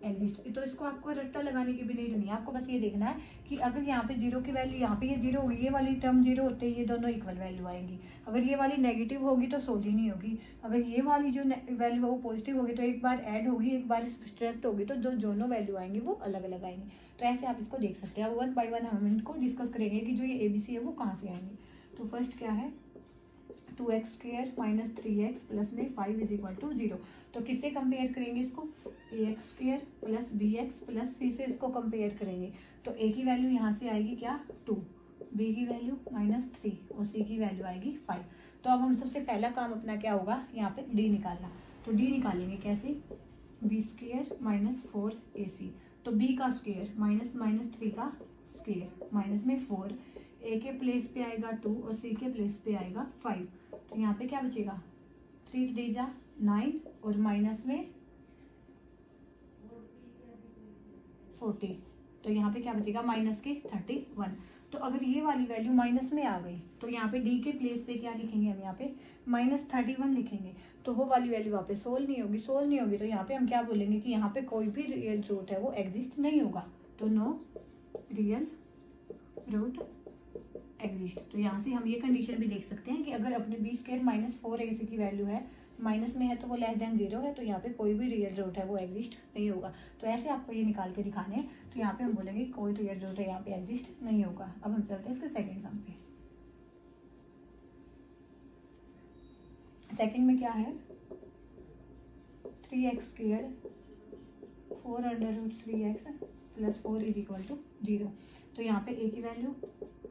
एग्जिस्ट। तो इसको आपको रट्टा लगाने की भी नहीं नहीं है, आपको बस ये देखना है कि अगर यहाँ पे 0 की वैल्यू यहाँ पे ये 0 होगी, ये वाली टर्म 0 होते ही ये दोनों इक्वल वैल्यू आएंगी। अगर ये वाली नेगेटिव होगी तो सोल्व ही नहीं होगी। अगर ये वाली जो वैल्यू है वो पॉजिटिव होगी तो एक बार ऐड होगी एक बार सब्ट्रैक्ट होगी, तो जो दोनों वैल्यू आएंगी वो अलग अलग आएंगी। तो ऐसे आप इसको देख सकते हैं। अब 1 बाय 1 हम इनको डिस्कस करेंगे कि जो ये ABC है वो कहाँ से आएंगे। तो फर्स्ट क्या है, 2x square minus 3x plus में 5 इज इक्वल टू 0। तो किससे कंपेयर करेंगे इसको, ax square plus bx plus c से इसको कंपेयर करेंगे। तो a की वैल्यू यहाँ से आएगी क्या 2, b की वैल्यू -3 और c की वैल्यू आएगी 5। तो अब हम सबसे पहला काम अपना क्या होगा, यहाँ पे d निकालना। तो d निकालेंगे कैसे, b स्क्वायर माइनस 4ac। तो b का स्क्वायर माइनस 3 का स्क्वायर माइनस में 4, a के प्लेस पे आएगा 2 और c के प्लेस पे आएगा 5। तो यहाँ पे क्या बचेगा, 3 3 जा 9 और माइनस में 40। तो यहाँ पे क्या बचेगा माइनस के 31। तो अगर ये वाली वैल्यू माइनस में आ गई तो यहाँ पे डी के प्लेस पे क्या लिखेंगे हम, यहाँ पे -31 लिखेंगे। तो वो वाली वैल्यू वहाँ पे सोल्व नहीं होगी, सोल्व नहीं होगी तो यहाँ पे हम क्या बोलेंगे कि यहाँ पे कोई भी रियल रूट है वो एग्जिस्ट नहीं होगा। तो नो रियल रूट एग्जिस्ट। तो यहाँ से हम ये कंडीशन भी देख सकते हैं कि अगर अपने बी स्क्वायर माइनस 4ac की वैल्यू है माइनस में है तो वो लेस देन 0 है, तो यहाँ पे कोई भी रियल रूट है वो एग्जिस्ट नहीं होगा। तो ऐसे आपको ये निकाल के दिखाने हैं। तो यहाँ पे हम बोलेंगे कोई रियल रूट है यहाँ पे एग्जिस्ट नहीं होगा। अब हम चलते हैं इसके सेकंड सम पे। सेकंड में क्या है, 3x square 4√3x plus 4 is equal to 0। तो यहाँ पे a की वैल्यू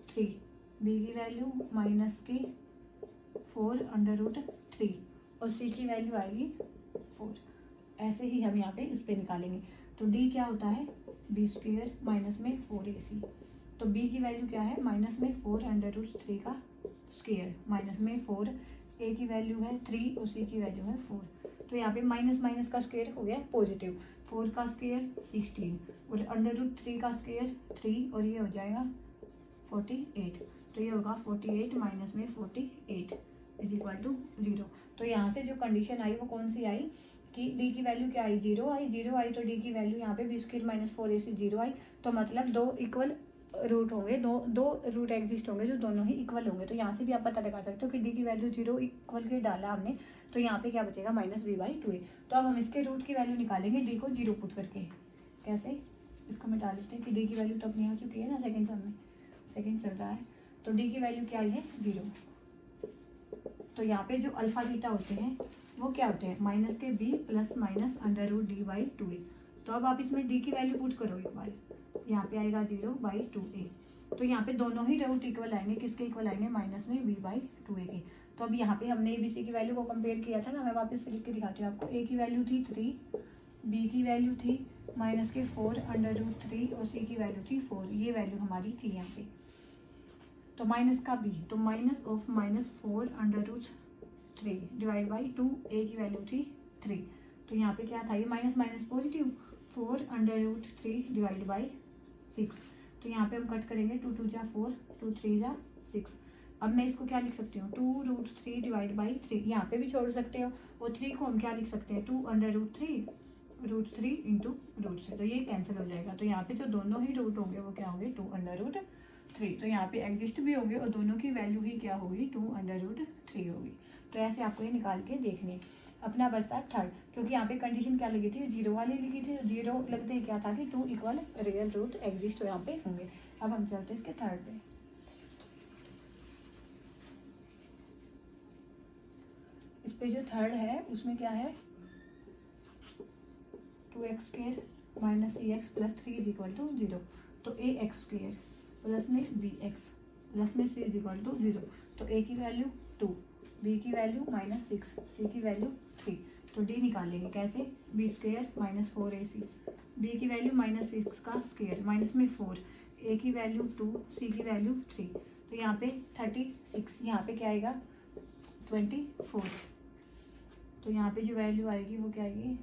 3, b की वैल्यू -4√3 और c की वैल्यू आएगी 4। ऐसे ही हम यहाँ पे इस पे निकालेंगे। तो d क्या होता है, b स्क्वायर माइनस में 4ac। तो b की वैल्यू क्या है, माइनस में 4√3 का स्क्वायर माइनस में 4, a की वैल्यू है 3 और c की वैल्यू है 4। तो यहाँ पे माइनस माइनस का स्क्वायर हो गया पॉजिटिव, 4 का स्क्वायर 16 और √3 का स्क्वायर 3 और ये हो जाएगा 48। तो ये होगा 48 माइनस में 48 इज इक्वल टू 0। तो यहाँ से जो कंडीशन आई वो कौन सी आई कि d की वैल्यू क्या आई, 0 आई। 0 आई तो d की वैल्यू यहाँ पे b स्क्वायर माइनस 4ac 0 आई। तो मतलब दो इक्वल रूट होंगे, दो रूट एग्जिस्ट होंगे जो दोनों ही इक्वल होंगे। तो यहाँ से भी आप पता लगा सकते हो कि d की वैल्यू 0 इक्वल के डाला हमने, तो यहाँ पे क्या बचेगा -b/2a। तो अब हम इसके रूट की वैल्यू निकालेंगे d को 0 पुट करके। कैसे, इसको मिटा लेते हैं कि d की वैल्यू तो अपनी आ चुकी है ना सेकेंड सम में, सेकेंड चल रहा है। तो d की वैल्यू क्या आई है 0। तो यहाँ पे जो अल्फा बीटा होते हैं वो क्या होते हैं, माइनस के b प्लस माइनस √d/2a। तो अब आप इसमें d की वैल्यू पुट करो एक बार, यहाँ पे आएगा 0/2a। तो यहाँ पे दोनों ही रूट इक्वल आएंगे, किसके इक्वल आएंगे, माइनस में b/2a के। तो अब यहाँ पे हमने abc की वैल्यू को कंपेयर किया था ना, मैं वापस लिख के दिखाती हूँ आपको। a की वैल्यू थी 3, b की वैल्यू थी माइनस के 4√3 और c की वैल्यू थी 4। ये वैल्यू हमारी थी यहाँ पे। तो माइनस का b, तो minus of -4√3 divide by 2, a की वैल्यू थी 3। तो यहाँ पे क्या था, ये minus minus positive, 4√3 divide by 6। तो यहाँ पे हम कट करेंगे, 2 2 जा 4, 2 3 जा 6। अब मैं इसको क्या लिख सकती हूँ, 2√3 डिवाइड बाई 3। यहाँ पे भी छोड़ सकते हो और 3 को हम क्या लिख सकते हैं, 2√3 इंटू √3। तो ये कैंसिल हो जाएगा। तो यहाँ पे जो दोनों ही रूट होंगे वो क्या होंगे, 2√3। तो यहाँ पे एग्जिस्ट भी होंगे और दोनों की वैल्यू ही क्या होगी, 2√3 होगी। तो ऐसे आपको ये निकाल के देखनी है। अपना बचता है थर्ड, क्योंकि यहाँ पे कंडीशन क्या लगी थी, 0 वाली लिखी थी। 0 लगते ही क्या था कि 2 इक्वल रियल रूट एग्जिस्ट यहाँ पे होंगे। अब हम चलते हैं इसके थर्ड पे। इस पे जो थर्ड है उसमें क्या है, 2x square minus cx plus 3 is equal to 0। तो ax स्क्वायर प्लस में bx प्लस में c इज इक्वल टू 0। तो a की वैल्यू 2, b की वैल्यू -6, c की वैल्यू 3। तो d निकालेंगे कैसे, b square minus 4ac, b की वैल्यू -6 का स्क्वायर माइनस में 4, a की वैल्यू 2, c की वैल्यू 3। तो यहाँ पे 36, यहाँ पे क्या आएगा 24। तो यहाँ पे जो वैल्यू आएगी वो क्या आएगी,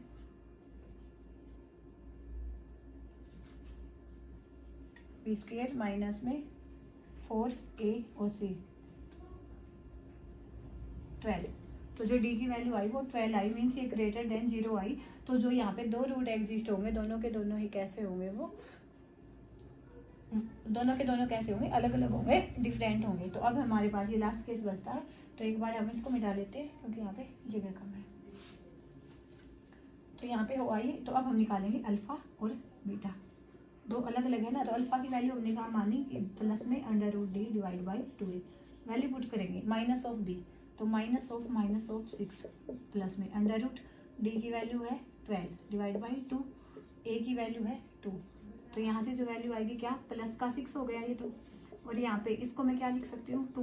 बी स्क्वायर माइनस में 4a और c 12। तो जो d की वैल्यू आई वो 12 आई, मीन्स ये ग्रेटर देन 0 आई। तो जो यहाँ पे दो रूट एग्जिस्ट होंगे दोनों के दोनों ही कैसे होंगे, वो दोनों के दोनों कैसे होंगे, अलग अलग होंगे, डिफरेंट होंगे। तो अब हमारे पास ये लास्ट केस बचता है। तो एक बार हम इसको मिटा लेते हैं क्योंकि यहाँ पे जगह कम है। तो यहाँ पे हो आई। तो अब हम निकालेंगे अल्फा और बीटा, दो अलग अलग है ना। तो अल्फा की वैल्यू हमने कहा मानी कि प्लस में √d divide by 2a, value put करेंगे माइनस ऑफ b, तो माइनस ऑफ 6 प्लस में √d की वैल्यू है 12 डिवाइड बाई 2, a की वैल्यू है 2। तो यहाँ से जो वैल्यू आएगी क्या, प्लस का 6 हो गया ये तो। और यहाँ पे इसको मैं क्या लिख सकती हूँ, 2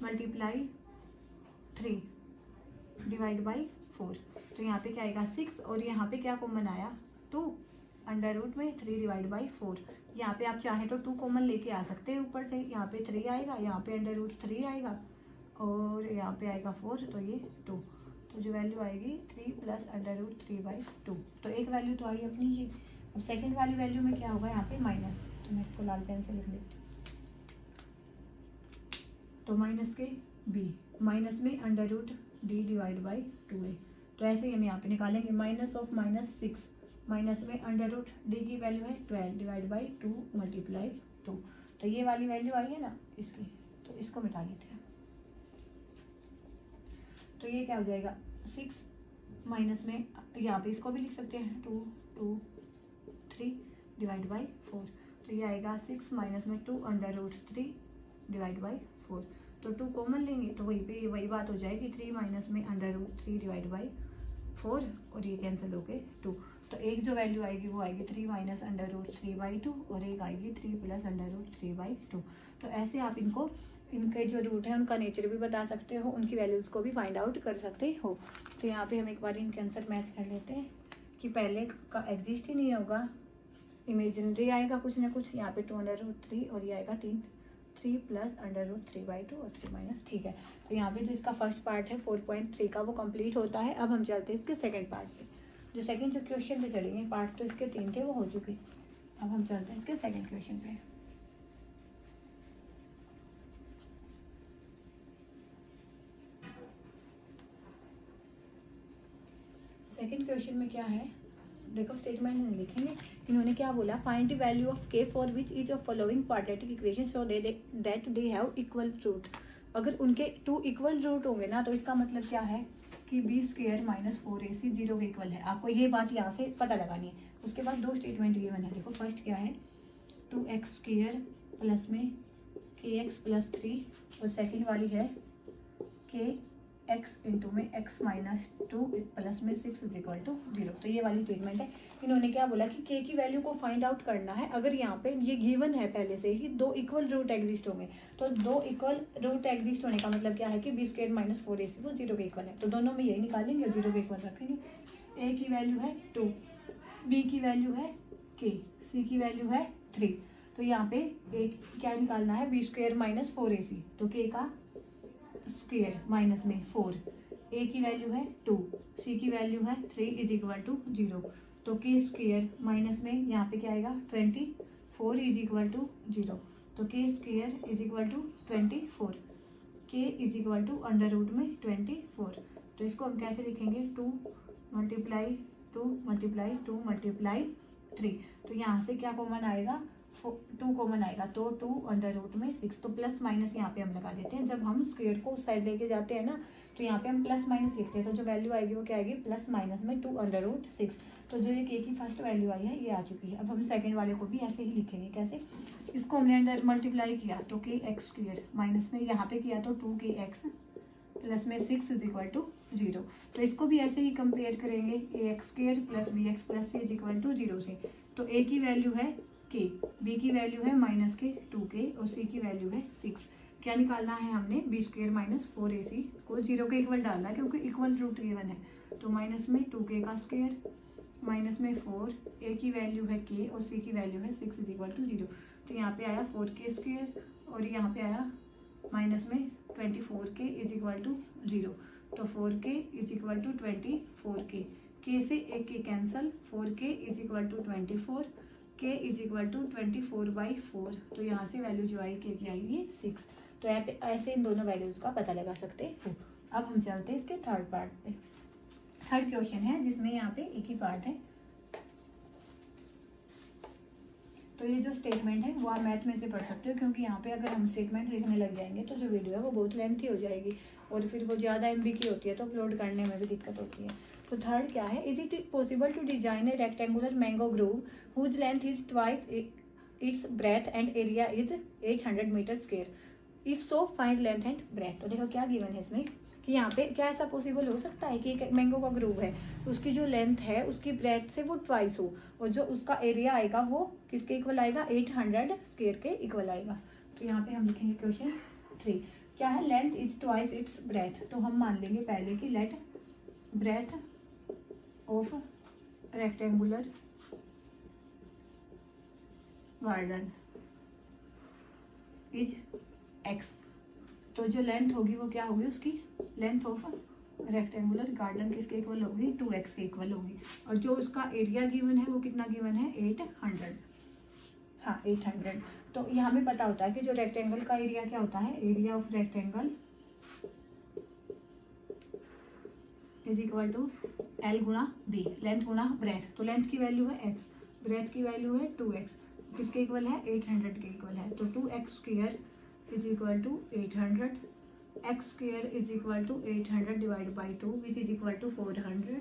मल्टीप्लाई 3 डिवाइड बाई 4। तो यहाँ पे क्या आएगा 6, और यहाँ पे क्या कॉमन आया 2 अंडर रूट में 3 डिवाइड बाई 4। यहाँ पे आप चाहे तो 2 कॉमन लेके आ सकते हैं ऊपर से, यहाँ पे 3 आएगा, यहाँ पे अंडर रूट 3 आएगा और यहाँ पे आएगा 4, तो ये 2। तो जो वैल्यू आएगी 3 प्लस अंडर रूट 3 बाई 2। तो एक वैल्यू तो आई अपनी ये। अब सेकंड वाली वैल्यू में क्या होगा, यहाँ पे माइनस, तो मैं इसको लाल पेन से लिख लेती हूँ। तो माइनस के b, माइनस में under root d divide by 2a। तो ऐसे ही हम यहाँ पे निकालेंगे माइनस ऑफ -6, माइनस में अंडर रूट d की वैल्यू है 12 डिवाइड बाई 2 मल्टीप्लाई 2। तो ये वाली वैल्यू आई है ना इसकी, तो इसको मिटा लेते हैं। तो ये क्या हो जाएगा 6 माइनस में, यहाँ पे इसको भी लिख सकते हैं 2 3 डिवाइड बाई 4। तो ये आएगा 6 माइनस में 2 अंडर रूट 3 डिवाइड बाई 4। तो 2 कॉमन लेंगे तो वही पे वही बात हो जाएगी, 3 माइनस में अंडर रूट 3 डिवाइड बाई 4, और ये कैंसिल हो गए 2। तो एक जो वैल्यू आएगी वो आएगी 3 माइनस अंडर रूट 3 बाई 2, और एक आएगी 3 प्लस अंडर रूट 3 बाई 2। तो ऐसे आप इनको, इनके जो रूट है उनका नेचर भी बता सकते हो, उनकी वैल्यूज़ को भी फाइंड आउट कर सकते हो। तो यहाँ पे हम एक बार इनके आंसर मैच कर लेते हैं कि पहले का एग्जिस्ट ही नहीं होगा, इमेजिनरी आएगा कुछ ना कुछ। यहाँ पे 2 अंडर रूट 3 और ये आएगा 3 प्लस अंडर रूट 3 बाई 2 और 3 माइनस, ठीक है। तो यहाँ पे जो इसका फर्स्ट पार्ट है 4.3 का वो कंप्लीट होता है। अब हम चलते हैं इसके सेकंड पार्ट पे। जो सेकंड जो क्वेश्चन पे चलेंगे, पार्ट तो इसके 3 थे वो हो चुके। अब हम चलते हैं इसके सेकंड क्वेश्चन पे। सेकंड क्वेश्चन में क्या है देखो, स्टेटमेंट नहीं लिखेंगे। इन्होंने क्या बोला, find the value of k for which each of following quadratic equation show that they have equal root. अगर उनके 2 इक्वल रूट होंगे ना, तो इसका मतलब क्या है कि b स्क्वायर माइनस 4ac 0 के इक्वल है। आपको ये बात यहाँ से पता लगानी है। उसके बाद 2 स्टेटमेंट ये बना, देखो फर्स्ट क्या है 2x स्क्वायर प्लस में kx प्लस 3, और सेकेंड वाली है x इंटू में x माइनस 2 प्लस में 6 इज इक्वल टू 0। तो ये वाली स्टेटमेंट है। इन्होंने क्या बोला कि k की वैल्यू को फाइंड आउट करना है। अगर यहाँ पे ये गिवन है पहले से ही 2 इक्वल रूट एग्जिस्ट होंगे, तो 2 इक्वल रूट एग्जिस्ट होने का मतलब क्या है कि b स्क्वायर माइनस 4ac वो 0 के इक्वल है। तो दोनों में यही निकालेंगे और 0 के इक्वल रखेंगे। a की वैल्यू है 2, b की वैल्यू है k, c की वैल्यू है 3। तो यहाँ पे एक क्या निकालना है, b स्क्वायर माइनस 4ac, तो k का स्क्वायर माइनस में 4, a की वैल्यू है 2, c की वैल्यू है 3 इज इक्वल टू 0। तो k स्क्वायर माइनस में यहाँ पे क्या आएगा 24 इज इक्वल टू 0। तो k square is equal to 24, k is equal to under root में 24। तो इसको हम कैसे लिखेंगे 2 मल्टीप्लाई 2 मल्टीप्लाई 2 मल्टीप्लाई 3। तो यहाँ से क्या कॉमन आएगा 2 कॉमन आएगा, तो 2 अंडर रूट में 6। तो प्लस माइनस यहाँ पे हम लगा देते हैं। जब हम स्क्वायर को उस साइड लेके जाते हैं ना, तो यहाँ पे हम प्लस माइनस लिखते हैं। तो जो वैल्यू आएगी वो क्या आएगी प्लस माइनस में 2 अंडर रूट 6। तो जो ये k की फर्स्ट वैल्यू आई है ये आ चुकी है। अब हम सेकंड वाले को भी ऐसे ही लिखेंगे। कैसे, इसको हमने अंडर मल्टीप्लाई किया तो kx स्क्वायर माइनस में यहाँ पे किया तो 2kx प्लस में 6 इज इक्वल टू 0। तो इसको भी ऐसे ही कंपेयर करेंगे, ax square plus bx plus c is equal to 0 से। तो a की वैल्यू है k, b की वैल्यू है माइनस के 2k और c की वैल्यू है 6। क्या निकालना है हमने, b स्क्वायर माइनस 4ac को 0 के इक्वल डालना है क्योंकि इक्वल रूट गिवन है। तो माइनस में 2k का स्क्वायर माइनस में 4, a की वैल्यू है k और c की वैल्यू है 6 इज इक्वल टू 0। तो यहाँ पे आया 4k स्क्वायर और यहाँ पे आया माइनस में 24k इज इक्वल टू 0, तो 4k is equal to 24k, k से एक k cancel, 4k is equal to 24, k is equal to 24/4, तो यहाँ से वैल्यू जो आई k की आएगी 6। तो ऐसे इन दोनों वैल्यूज का पता लगा सकते हो। अब हम चलते हैं इसके थर्ड पार्ट पे। थर्ड क्वेश्चन है जिसमें यहाँ पे एक ही पार्ट है। तो ये जो स्टेटमेंट है वो आप मैथ में से पढ़ सकते हो, क्योंकि यहाँ पे अगर हम स्टेटमेंट लिखने लग जाएंगे तो जो वीडियो है वो बहुत लेंथी हो जाएगी और फिर वो ज़्यादा MB की होती है तो अपलोड करने में भी दिक्कत होती है। तो थर्ड क्या है, is it possible to design a rectangular mango grove whose length is twice its breadth and area is 800 metre square, if so find length and breadth. तो देखो क्या गिवन है इसमें कि यहाँ पे क्या ऐसा पॉसिबल हो सकता है कि एक मैंगो का ग्रोव है, उसकी जो लेंथ है उसकी ब्रेथ से वो ट्वाइस हो और जो उसका एरिया आएगा वो किसके इक्वल आएगा, 800 स्क्वायर के इक्वल आएगा। तो यहाँ पे हम लिखेंगे क्वेश्चन 3 क्या है, length is twice its breadth. तो हम मान लेंगे पहले कि let breadth of rectangular garden is x। तो जो लेंथ होगी वो क्या होगी, उसकी लेंथ ऑफ रेक्टेंगुलर गार्डन किसके इक्वल होगी, 2x के इक्वल होगी। और जो उसका एरिया गिवन है वो कितना गिवन है, 800। हाँ 800। तो ये हमें पता होता है कि जो रेक्टेंगल का एरिया क्या होता है, area of rectangle is equal to L गुणा B, लेंथ गुणा ब्रेथ। तो लेंथ की वैल्यू है x, ब्रेथ की वैल्यू है 2x, किसके इक्वल है, 800 के इक्वल है। तो 2x square is equal to 800, x square is equal to 800 divide by 2 which is equal to 400।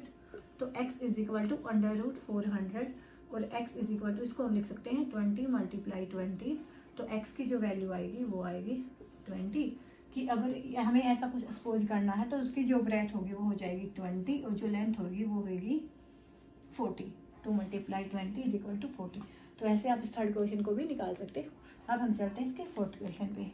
तो x इज इक्वल टू √400 और x इज इक्वल टू, इसको हम लिख सकते हैं 20 मल्टीप्लाई 20। तो x की जो वैल्यू आएगी वो आएगी 20, कि अगर हमें ऐसा कुछ सपोज करना है तो उसकी जो ब्रेथ होगी वो हो जाएगी 20 और जो लेंथ होगी वो होगी 40। 2 मल्टीप्लाई 20 इज इक्वल टू 40। तो ऐसे आप इस थर्ड क्वेश्चन को भी निकाल सकते हो। अब हम चलते हैं इसके फोर्थ क्वेश्चन पे।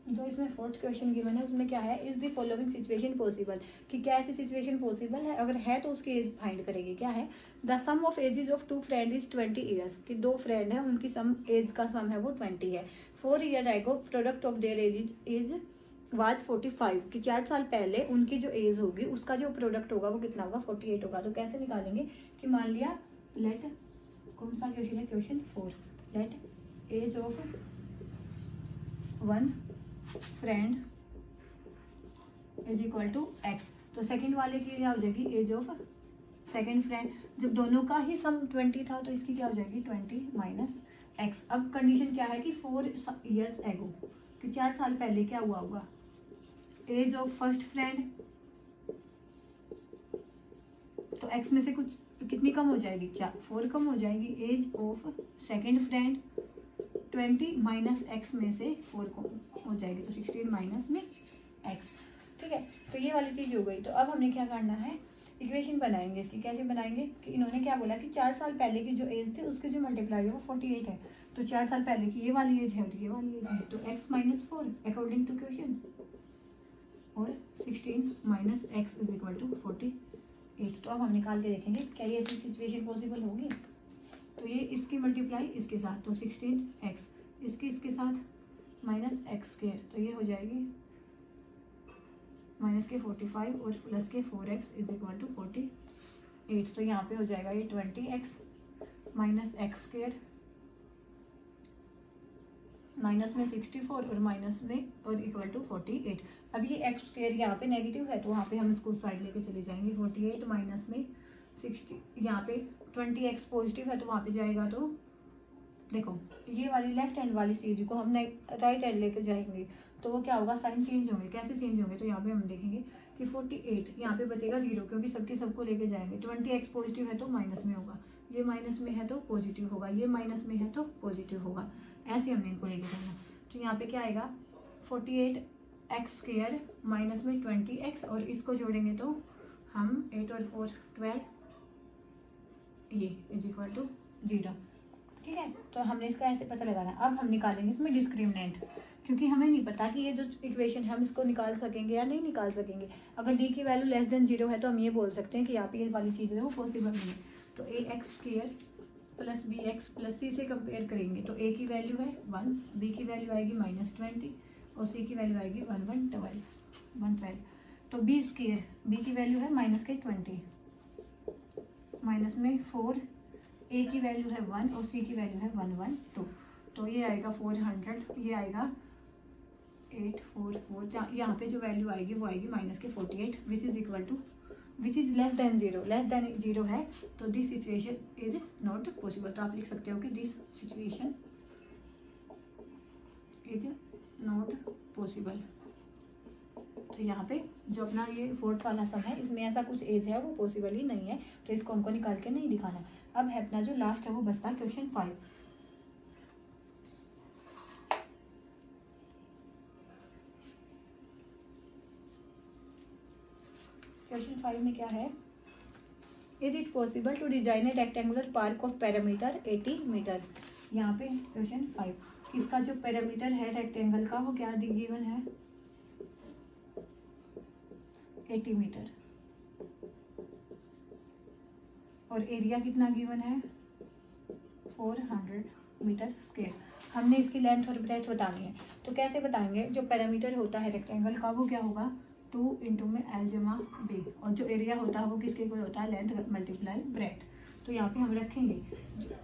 जो इसमें फोर्थ क्वेश्चन गिवन है उसमें क्या है, is the following situation possible, कि क्या ऐसी सिचुएशन पॉसिबल है, अगर है तो उसकी एज फाइंड करेंगे। क्या है, the sum of ages of 2 friend is 20 years, कि 2 फ्रेंड है उनकी सम एज का सम है वो 20 है। 4 year ago product of their age is was 45, कि 4 साल पहले उनकी जो एज होगी उसका जो प्रोडक्ट होगा वो कितना होगा, 48 होगा। तो कैसे निकालेंगे कि मान लिया लेट, कौन सा क्वेश्चन है, question 4, let age of 1 friend is equal to x। तो सेकंड वाले की क्या हो जाएगी, एज ऑफ सेकंड फ्रेंड, जब दोनों का ही सम 20 था तो इसकी क्या हो जाएगी 20 माइनस x। अब कंडीशन क्या है कि 4 ईयर्स एगो, कि 4 साल पहले क्या हुआ होगा, एज ऑफ फर्स्ट फ्रेंड, तो x में से कुछ कितनी कम हो जाएगी, 4 कम हो जाएगी। Age of second friend 20 minus x में से 4 कम हो जाएगी, तो 16 माइनस में x। ठीक है, तो ये वाली चीज हो गई। तो अब हमने क्या करना है, इक्वेशन बनाएंगे इसकी। कैसे बनाएंगे कि इन्होंने क्या बोला कि 4 साल पहले की जो एज थी उसके जो मल्टीप्लाई है वो 48 है। तो 4 साल पहले की ये वाली एज है और ये वाली एज है, तो x minus 4 according to question, और 16 minus x is equal to 48। तो अब हम निकाल के देखेंगे क्या ये ऐसी सिचुएशन पॉसिबल होगी। तो ये इसकी मल्टीप्लाई इसके साथ, तो 16x इसके साथ माइनस एक्स स्क्वायर, तो ये हो जाएगी माइनस के 45 और प्लस के 4x इज इक्वल टू 48। तो यहाँ पे हो जाएगा ये 20x minus x square, minus में 64 और माइनस में और इक्वल टू 48। अब ये एक्स स्क्वायर यहाँ पे नेगेटिव है तो वहाँ पे हम इसको साइड लेके चले जाएंगे। 48 माइनस में 60, यहाँ पे 20x पॉजिटिव है तो वहाँ पे जाएगा, तो देखो ये वाली लेफ्ट हैंड वाली सीरीज को हम राइट हैंड लेके जाएंगे तो वो क्या होगा, साइन चेंज होंगे। कैसे चेंज होंगे, तो यहाँ पे हम देखेंगे कि 48 यहाँ पे बचेगा 0, क्योंकि सबको लेके जाएंगे। 20x पॉजिटिव है तो माइनस में होगा, ये माइनस में है तो पॉजिटिव होगा, ये माइनस में है तो पॉजिटिव होगा। ऐसे हमने इनको लेके जाना। तो यहाँ पे क्या आएगा 48x स्क्वायर माइनस में 20x, और इसको जोड़ेंगे तो हम 8 और 4 12, ये इज इक्वल टू 0। ठीक है, तो हमने इसका ऐसे पता लगाना। अब हम निकालेंगे इसमें डिस्क्रिमिनेंट, क्योंकि हमें नहीं पता कि ये जो इक्वेशन है हम इसको निकाल सकेंगे या नहीं निकाल सकेंगे। अगर डी की वैल्यू लेस देन 0 है तो हम ये बोल सकते हैं कि यहाँ पे ये वाली चीज़ है वो पॉसिबल नहीं है। तो a x square plus b x plus c से कंपेयर करेंगे तो ए की वैल्यू है 1, बी की वैल्यू आएगी -20 और सी की वैल्यू आएगी 112। तो बी स्क्वायर, बी की वैल्यू है -20 माइनस में 4, ए की वैल्यू है 1 और सी की वैल्यू है 112। तो ये आएगा 400, ये आएगा 844। यहाँ पे जो वैल्यू आएगी वो आएगी -48 which is equal to which is less than 0 है। तो this situation is not possible. तो आप लिख सकते हो कि this situation is not possible. तो यहाँ पे जो अपना ये फोर्थ वाला सम है इसमें ऐसा कुछ एज है वो पॉसिबल ही नहीं है, तो इसको हमको निकाल के नहीं दिखाना। अब है अपना जो लास्ट है वो बचता है क्वेश्चन 5। क्वेश्चन 5 में क्या है, is it possible to design a rectangular park of perimeter 80 metre. यहाँ पे क्वेश्चन 5, इसका जो पैरामीटर है रेक्टेंगल का वो क्या गिवन है, 80 मीटर, और एरिया कितना गिवन है 400 मीटर स्क्वायर। हमने इसकी लेंथ और ब्रेथ बतानी है, तो कैसे बताएंगे, जो पैरामीटर होता है रेक्टेंगल का वो क्या होगा 2 इंटू में L जमा B, और जो एरिया होता है वो किसके इक्वल होता है लेंथ मल्टीप्लाई ब्रेथ। तो यहाँ पे हम रखेंगे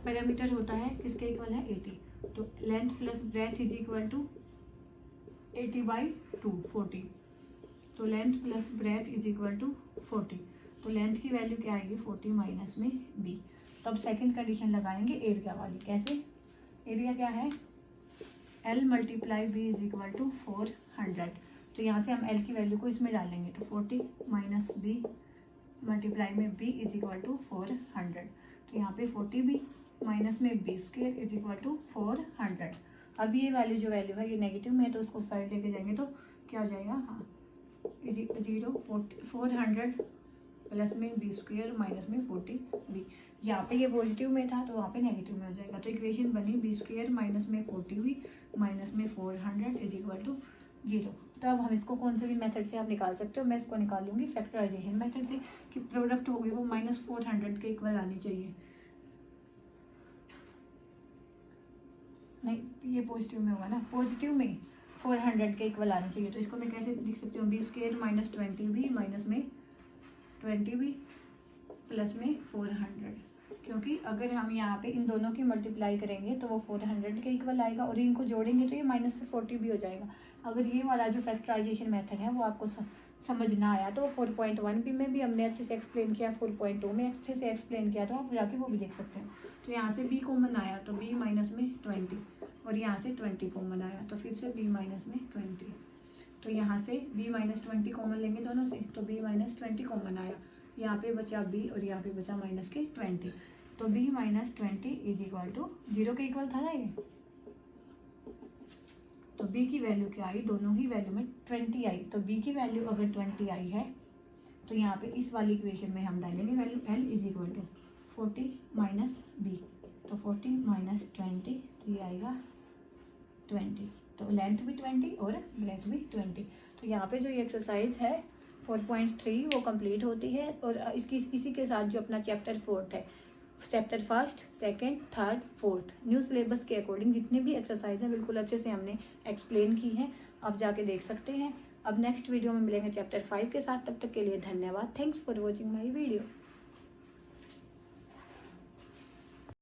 पैरामीटर होता है किसके इक्वल है 80, तो length plus breadth is equal to 80/2 40। तो length plus breadth is equal to 40। तो लेंथ की वैल्यू क्या आएगी 40 माइनस में b। तो अब सेकेंड कंडीशन लगाएंगे एरिया वाली। कैसे, एरिया क्या है L multiply b is equal to 400। तो यहाँ से हम L की वैल्यू को इसमें डालेंगे, तो 40 माइनस b मल्टीप्लाई में b इज इक्वल टू 400। तो यहाँ पे 40b माइनस में b square is equal to 400। अब ये वाली जो वैल्यू है ये नेगेटिव में है, तो उसको साइड लेके जाएंगे तो क्या हो जाएगा, हाँ 400 प्लस में b स्क्वायर माइनस में 40b। यहाँ पे ये पॉजिटिव में था तो वहाँ पे नेगेटिव में हो जाएगा। तो इक्वेशन बनी b स्क्वायर माइनस में 40b माइनस में 400 इज इक्वल टू 0। तो अब हम इसको कौन से भी मेथड से आप निकाल सकते हो, मैं इसको निकाल लूँगी फैक्टराइजेशन मेथड से, कि प्रोडक्ट होगी वो -400 के इक्वल आनी चाहिए। नहीं, ये पॉजिटिव में होगा ना, पॉजिटिव में 400 के इक्वल आनी चाहिए। तो इसको मैं कैसे लिख सकती हूँ, b square minus 20b minus में 20b प्लस में 400, क्योंकि अगर हम यहाँ पे इन दोनों की मल्टीप्लाई करेंगे तो वो 400 के इक्वल आएगा, और इनको जोड़ेंगे तो ये माइनस से 40 भी हो जाएगा। अगर ये वाला जो फैक्टराइजेशन मेथड है वो आपको समझ ना आया तो 4.1 में भी हमने अच्छे से एक्सप्लेन किया, 4.2 में अच्छे से एक्सप्लेन किया, तो आप जाके वो भी देख सकते हैं। तो यहाँ से b कॉमन आया तो b माइनस में 20, और यहाँ से 20 कॉमन आया तो फिर से b माइनस में 20। तो यहाँ से b माइनस 20 कॉमन लेंगे दोनों से, तो b माइनस 20 कॉमन आया, यहाँ पे बचा b और यहाँ पे बचा माइनस के 20। तो b minus 20 is equal to 0 के इक्वल था ना ये। तो b की वैल्यू क्या आई, दोनों ही वैल्यू में 20 आई। तो b की वैल्यू अगर 20 आई है तो यहाँ पे इस वाली इक्वेशन में हम डालेंगे value l is equal to 40 minus b। तो 40 माइनस 20 तो ये आएगा 20। तो लेंथ भी 20 और ब्रेथ भी 20। तो यहाँ पे जो ये एक्सरसाइज है 4.3 वो कंप्लीट होती है, और इसी के साथ जो अपना चैप्टर 4 है, चैप्टर 1, 2, 3, 4 न्यू सिलेबस के अकॉर्डिंग जितने भी एक्सरसाइज हैं बिल्कुल अच्छे से हमने एक्सप्लेन की हैं, आप जाके देख सकते हैं। अब नेक्स्ट वीडियो में मिलेंगे चैप्टर 5 के साथ, तब तक के लिए धन्यवाद। Thanks for watching my video.